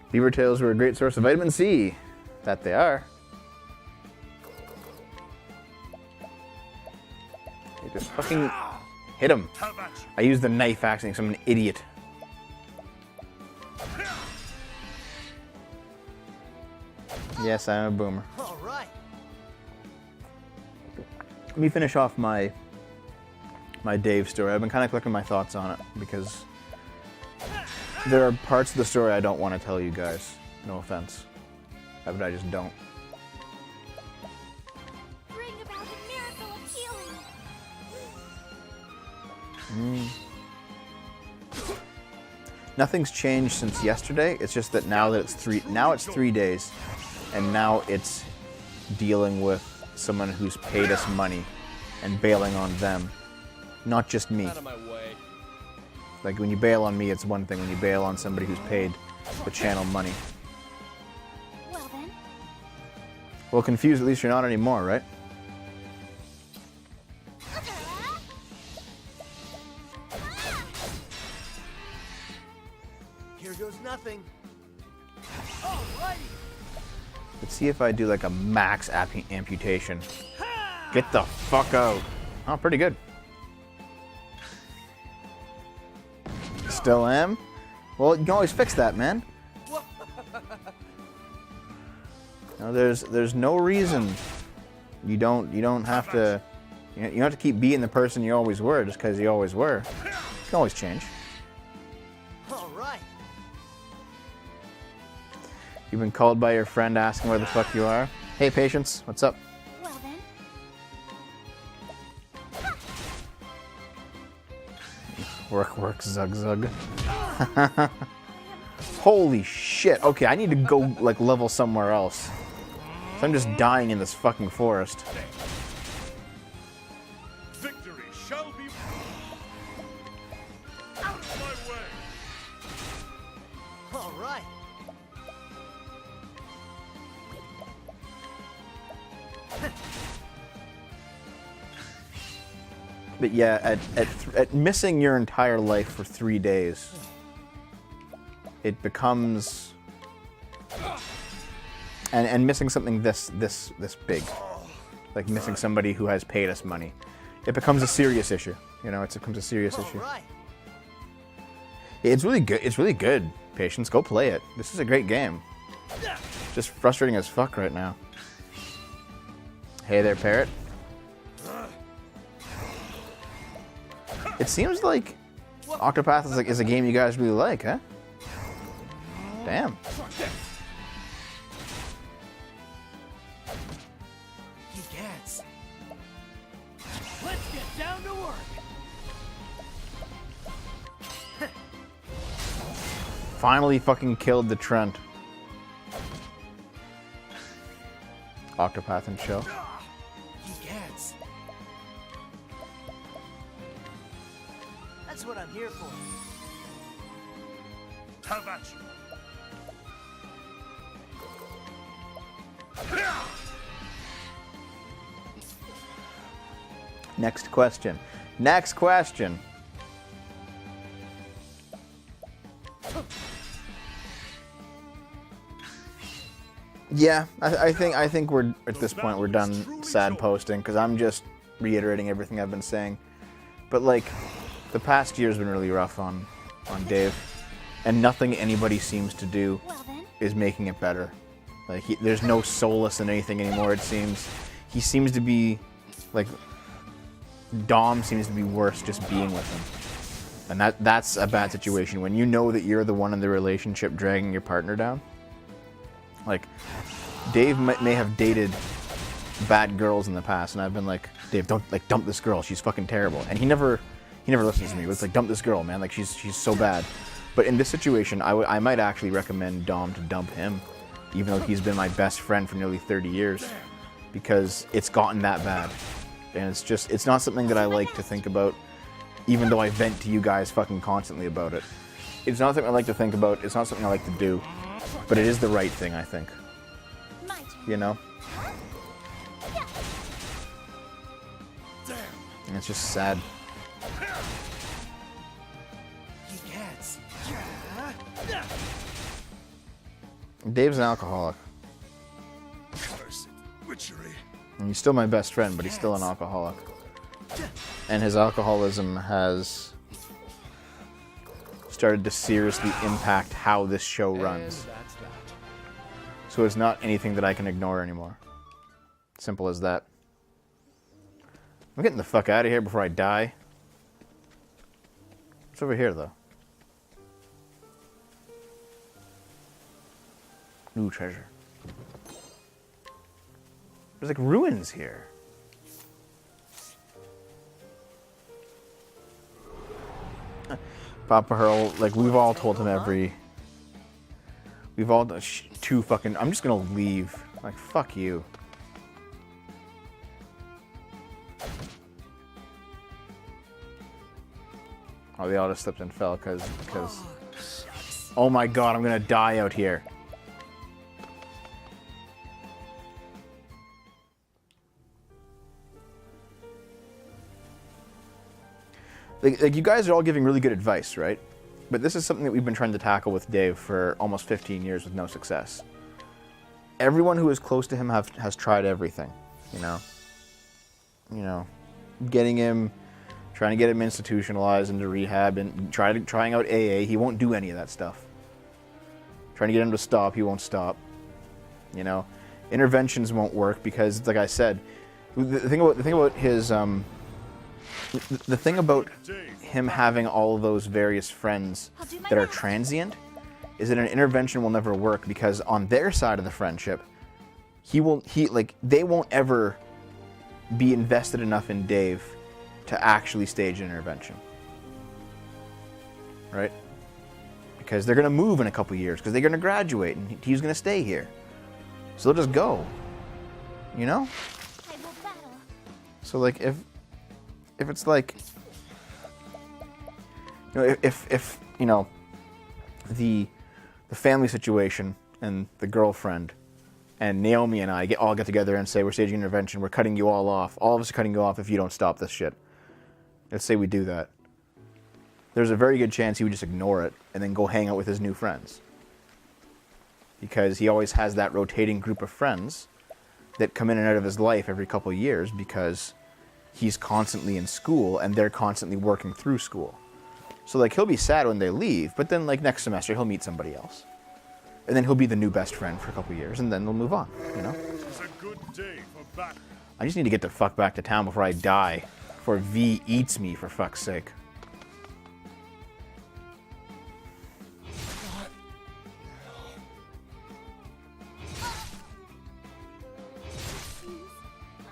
Beaver tails were a great source of vitamin C. That they are. They just fucking hit him. How about you? I used the knife accidentally, so I'm an idiot. Yes, I'm a boomer. All right. Let me finish off my Dave story. I've been kind of collecting my thoughts on it because there are parts of the story I don't want to tell you guys. No offense. But I just don't. Bring about a miracle of healing. Nothing's changed since yesterday. It's just that now that it's 3 days, and now it's dealing with someone who's paid us money and bailing on them, not just me. Out of my way. Like when you bail on me, it's one thing. When you bail on somebody who's paid the channel money. Well then. Well, confused at least you're not anymore, right? Here goes nothing. All righty. Let's see if I do like a max amputation. Get the fuck out. Oh, pretty good. Still am? Well, you can always fix that, man. No, there's no reason you don't have to you don't have to keep being the person you always were just because you always were. You can always change. All right. You've been called by your friend asking where the fuck you are. Hey, Patience, what's up? Well then. Work, zug, zug. Holy shit. Okay, I need to go, like, level somewhere else. So I'm just dying in this fucking forest. Victory shall be out of my way. All right. But yeah, at missing your entire life for 3 days, it becomes... And missing something this big, like missing somebody who has paid us money, it becomes a serious issue. You know, it becomes a serious issue. All right. It's really good. It's really good. Patience, go play it. This is a great game. Just frustrating as fuck right now. Hey there, Parrot. It seems like Octopath is a game you guys really like, huh? Damn. He gets. Let's get down to work. Finally fucking killed the Trent. Octopath and chill. He gets. That's what I'm here for. Have at you. Next question. Next question. Yeah, I think we're at this point we're done sad posting because I'm just reiterating everything I've been saying. But like, the past year's been really rough on Dave, and nothing anybody seems to do Well then, is making it better. Like, there's no solace in anything anymore. It seems he seems to be like Dom seems to be worse just being with him, and that's a bad situation when you know that you're the one in the relationship dragging your partner down. Like, Dave may have dated bad girls in the past, and I've been like, Dave, don't like dump this girl. She's fucking terrible. And he never listens to me. It's like, dump this girl, man. Like, she's so bad. But in this situation, I might actually recommend Dom to dump him, even though he's been my best friend for nearly 30 years, because it's gotten that bad. And it's not something that I like to think about, even though I vent to you guys fucking constantly about it. It's not something I like to think about. It's not something I like to do. But it is the right thing, I think. my turn. You know? Yeah. And it's just sad. Yes. Dave's an alcoholic. Cursed witchery. And he's still my best friend, but he's still an alcoholic. And his alcoholism has started to seriously impact how this show runs. And that's that. So it's not anything that I can ignore anymore. Simple as that. I'm getting the fuck out of here before I die. What's over here, though? Ooh, treasure. There's like ruins here. Papa Hurl, like, we've all told him we've all done too fucking, I'm just gonna leave. Like, fuck you. Oh, they all just slipped and fell because, oh my god, I'm gonna die out here. Like, you guys are all giving really good advice, right? But this is something that we've been trying to tackle with Dave for almost 15 years with no success. Everyone who is close to him has tried everything, you know? You know, trying to get him institutionalized into rehab and trying out AA. He won't do any of that stuff. Trying to get him to stop, he won't stop. You know? Interventions won't work because, like I said, the thing about his, the thing about him having all of those various friends that are transient is that an intervention will never work because on their side of the friendship, they won't ever be invested enough in Dave to actually stage an intervention. Right? Because they're going to move in a couple years because they're going to graduate and he's going to stay here. So they'll just go. You know? I will battle. So like if it's like, you know, if you know, the family situation and the girlfriend and Naomi and I all get together and say we're staging an intervention, we're cutting you all off. All of us are cutting you off if you don't stop this shit. Let's say we do that. There's a very good chance he would just ignore it and then go hang out with his new friends. Because he always has that rotating group of friends that come in and out of his life every couple of years because he's constantly in school and they're constantly working through school. So like he'll be sad when they leave, but then like next semester he'll meet somebody else. And then he'll be the new best friend for a couple of years and then they'll move on, you know? It's a good day for battle. I just need to get the fuck back to town before I die. Before V eats me, for fuck's sake. I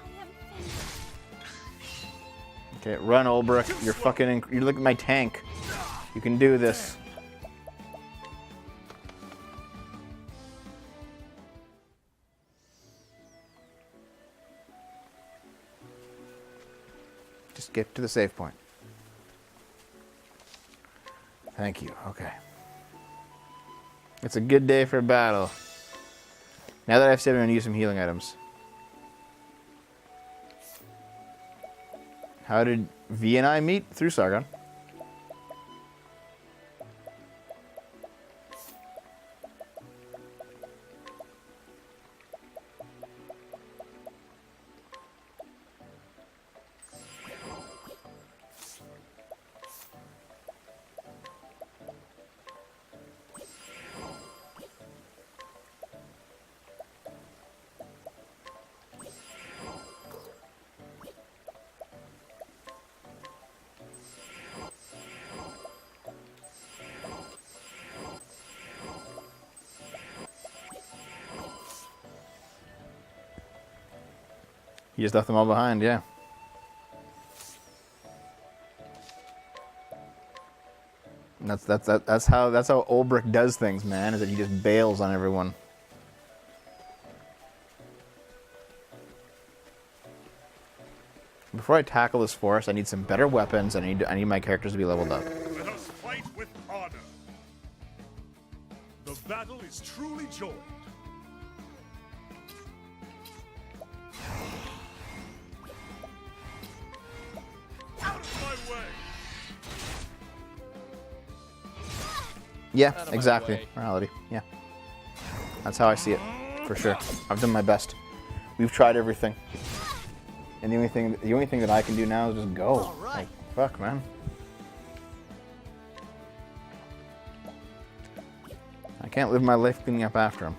am finished. Okay, run, Olbrich. You're fucking. You look at my tank. You can do this. Just get to the save point. Thank you. Okay. It's a good day for a battle. Now that I've saved, I'm going to use some healing items. How did V and I meet? Through Sargon. You just left them all behind, yeah. And that's how Ulbrich does things, man. Is that he just bails on everyone. Before I tackle this forest, I need some better weapons, and I need my characters to be leveled up. Let us fight with honor. The battle is truly joined. Out of my way! Yeah, Out of my exactly. way. Morality. Yeah. That's how I see it, for sure. I've done my best. We've tried everything. And the only thing that I can do now is just go. All right. Like, fuck, man. I can't live my life cleaning up after him.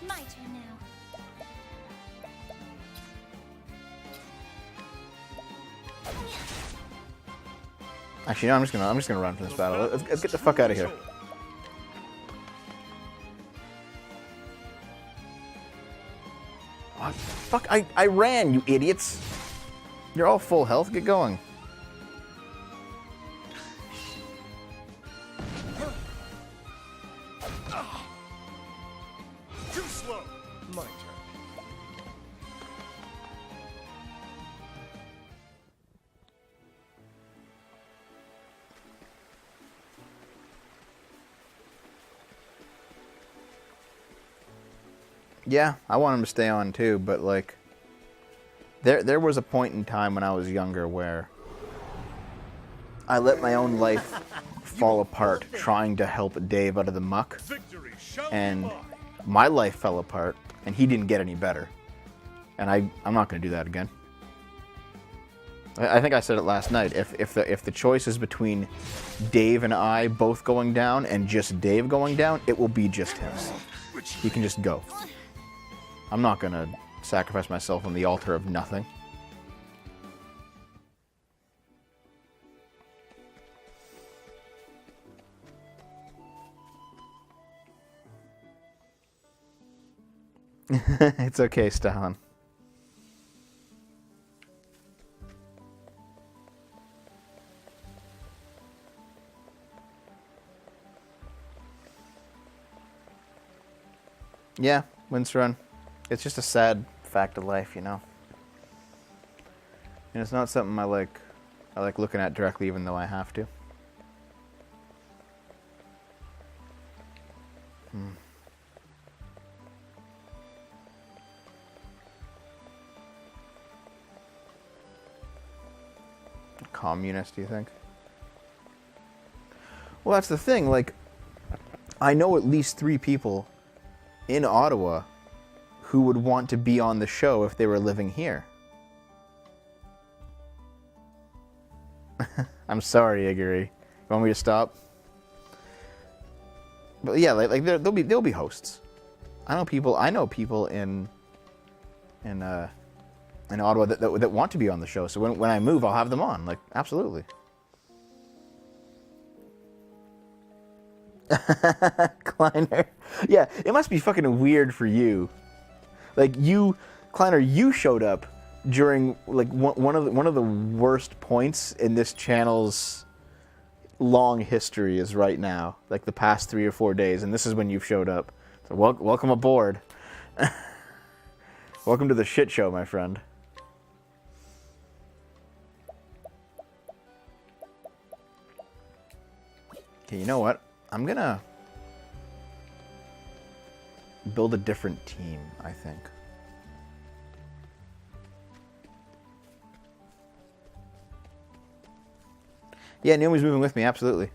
My turn now. Actually, no. I'm just gonna run from this battle. Let's get the fuck out of here. What? Fuck! I ran, you idiots. You're all full health. Get going. Too slow! My turn. Yeah, I want him to stay on too, but like, there was a point in time when I was younger where I let my own life fall apart trying to help Dave out of the muck, Victory shall and be mine. my life fell apart, and he didn't get any better. And I'm not going to do that again. I think I said it last night. If the choice is between Dave and I both going down and just Dave going down, it will be just his. He can just go. I'm not going to sacrifice myself on the altar of nothing. It's okay, Stalin. Yeah, wins run. It's just a sad fact of life, you know. And it's not something I like looking at directly, even though I have to. Communist, do you think? Well, that's the thing. Like, I know at least 3 people in Ottawa who would want to be on the show if they were living here. I'm sorry, Iggy. You want me to stop? But yeah, like there'll be hosts. I know people in Ottawa that want to be on the show. So when I move, I'll have them on. Like, absolutely. Kleiner. Yeah, it must be fucking weird for you. Like, Kleiner, you showed up during like one of the worst points in this channel's long history is right now, like the past 3 or 4 days, and this is when you've showed up. So welcome aboard. Welcome to the shit show, my friend. Okay, you know what? I'm gonna build a different team, I think. Yeah, Naomi's moving with me, absolutely.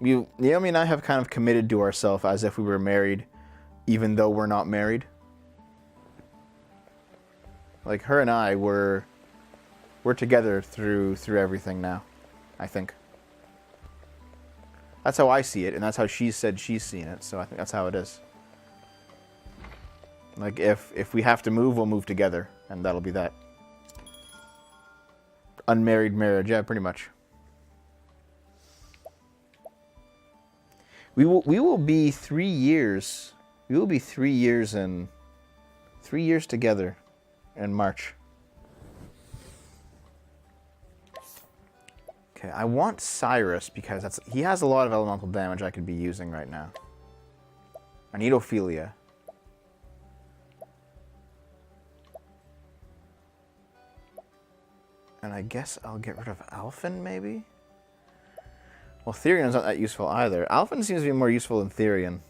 Naomi and I have kind of committed to ourselves as if we were married, even though we're not married. Like, her and I, we're together through everything now, I think. That's how I see it, and that's how she said she's seen it, so I think that's how it is. Like, if we have to move, we'll move together, and that'll be that. Unmarried marriage, yeah, pretty much. We will be 3 years. We will be 3 years in 3 years together in March. Okay, I want Cyrus because he has a lot of elemental damage I could be using right now. I need Ophelia. And I guess I'll get rid of Alphen, maybe? Well, Therion's not that useful either. Alphen seems to be more useful than Therion.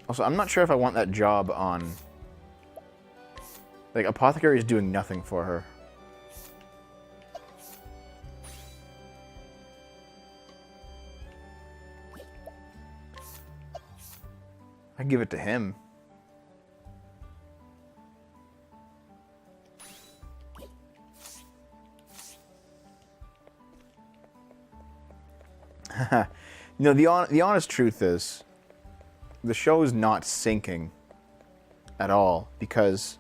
Also, I'm not sure if I want that job on... Like, Apothecary is doing nothing for her. I give it to him. You know, the honest truth is, the show is not sinking at all because,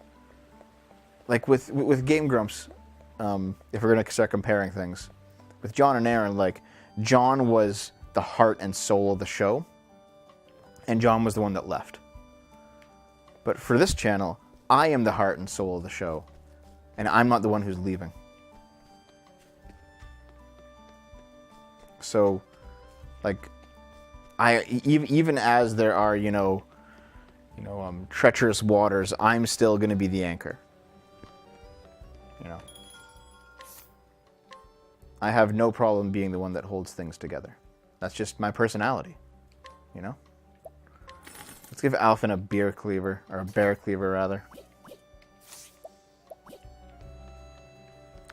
like with Game Grumps, if we're gonna start comparing things, with John and Aaron, like John was the heart and soul of the show. And John was the one that left. But for this channel, I am the heart and soul of the show. And I'm not the one who's leaving. So, like, even as there are, treacherous waters, I'm still going to be the anchor. You know. I have no problem being the one that holds things together. That's just my personality. You know? Let's give Alphen a bear cleaver, or a bear cleaver rather.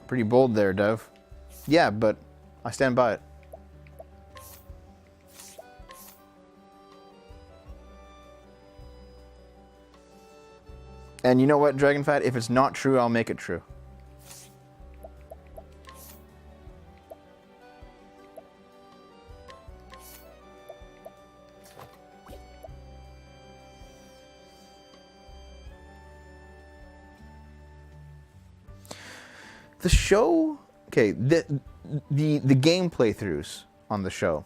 Pretty bold there, Dev. Yeah, but I stand by it. And you know what, Dragonfat? If it's not true, I'll make it true. The show, okay, the game playthroughs on the show.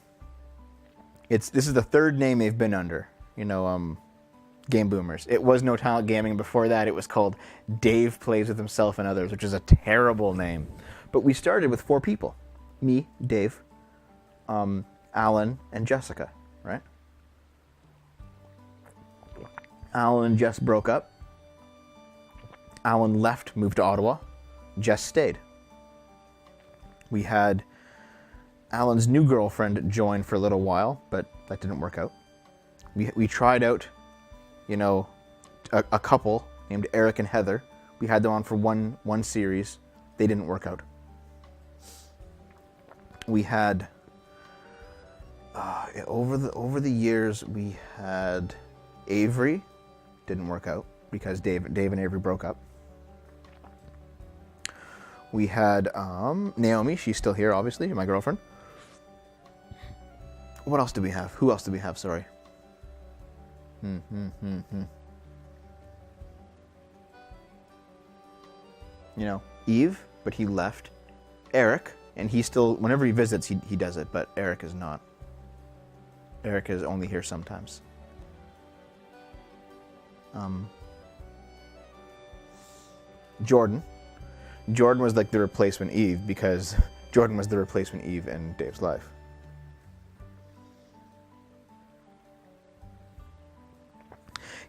This is the third name they've been under, Game Boomers. It was No Talent Gaming before that. It was called Dave Plays With Himself and Others, which is a terrible name. But we started with 4 people. Me, Dave, Alan, and Jessica, right? Alan and Jess broke up. Alan left, moved to Ottawa. Jess stayed. We had Alan's new girlfriend join for a little while, but that didn't work out. We tried out, a couple named Eric and Heather. We had them on for one series. They didn't work out. We had over the years we had Avery. Didn't work out because Dave and Avery broke up. We had Naomi. She's still here, obviously, my girlfriend. What else do we have? Who else do we have? Sorry. Eve, but he left. Eric, and he still, whenever he visits, he does it, but Eric is not. Eric is only here sometimes. Jordan. Jordan was like the replacement Eve because Jordan was the replacement Eve in Dave's life.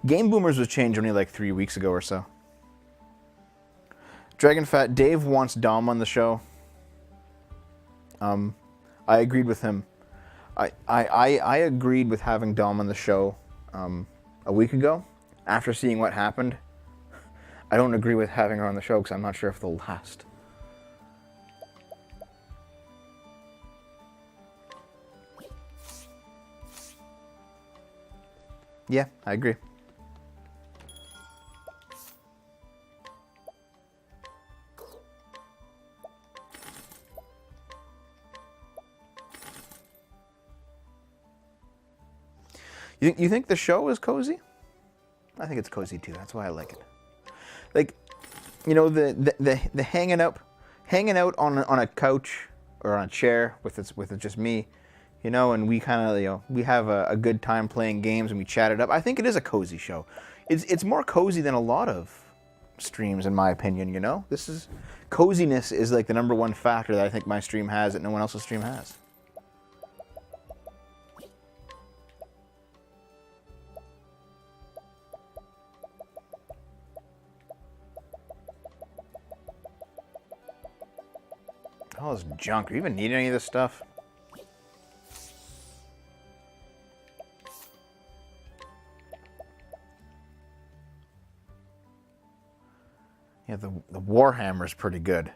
Game Boomers was changed only like 3 weeks ago or so. Dragonfat, Dave wants Dom on the show. I agreed with him. I agreed with having Dom on the show a week ago. After seeing what happened, I don't agree with having her on the show because I'm not sure if they'll last. Yeah, I agree. You think the show is cozy? I think it's cozy too. That's why I like it. Like, you know, the hanging out on a couch or on a chair with it just me, you know, and we kind of, you know, we have a good time playing games and we chat it up. I think it is a cozy show. It's more cozy than a lot of streams, in my opinion. You know, coziness is like the #1 factor that I think my stream has that no one else's stream has. All this junk. Do you even need any of this stuff? Yeah, the Warhammer's pretty good.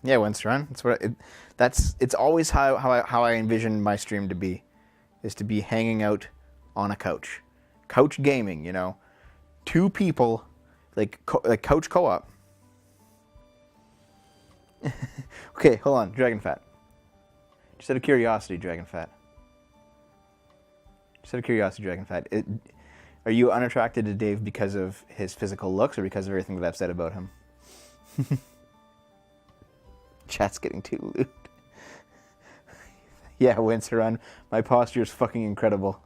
Yeah, Winstrun. That's what it's always how I envision my stream to be, is to be hanging out on a couch. Couch gaming, you know, 2 people, like couch co-op. Okay, hold on, Dragonfat. Just out of curiosity, Dragonfat. Just out of curiosity, Dragonfat. Are you unattracted to Dave because of his physical looks or because of everything that I've said about him? Chat's getting too lewd. Yeah, Wincerun, my posture is fucking incredible.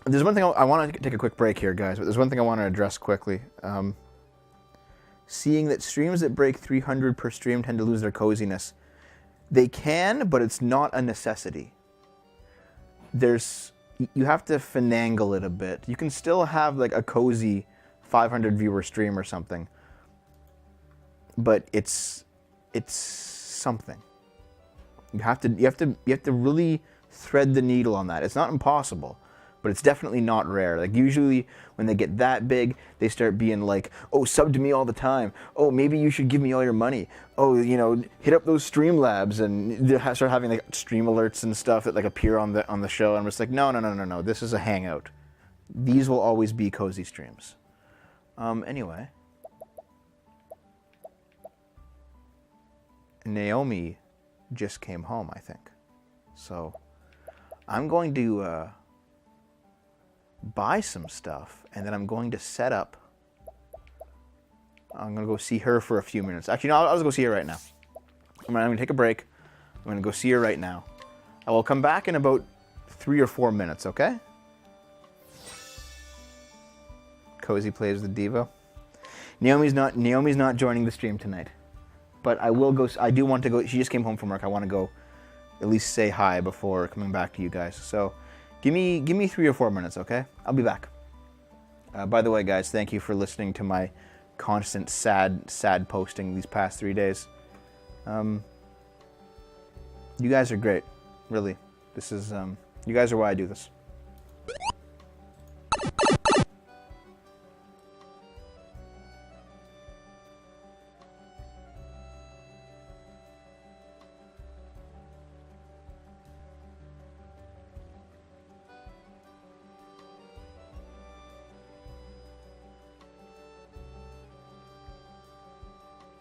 There's one thing I want to take a quick break here, guys, but there's one thing I want to address quickly. Seeing that streams that break 300 per stream tend to lose their coziness. They can, but it's not a necessity. You have to finagle it a bit. You can still have like a cozy 500 viewer stream or something, but it's something. You have to really thread the needle on that. It's not impossible, but it's definitely not rare. Like usually when they get that big, they start being like, oh, sub to me all the time. Oh, maybe you should give me all your money. Oh, you know, hit up those Streamlabs, and they start having like stream alerts and stuff that like appear on the show. I'm just like, no. This is a hangout. These will always be cozy streams. Anyway. Naomi just came home, I think. So I'm going to buy some stuff, and then I'm going to set up. I'm going to go see her for a few minutes. Actually, no, I'll just go see her right now. I'm going to take a break. I'm going to go see her right now. I will come back in about 3 or 4 minutes, okay? Cozy plays the Devo. Naomi's not joining the stream tonight. But I will go. I do want to go. She just came home from work. I want to go at least say hi before coming back to you guys. So give me 3 or 4 minutes, okay? I'll be back. By the way, guys, thank you for listening to my constant sad posting these past 3 days. You guys are great. Really. This is you guys are why I do this.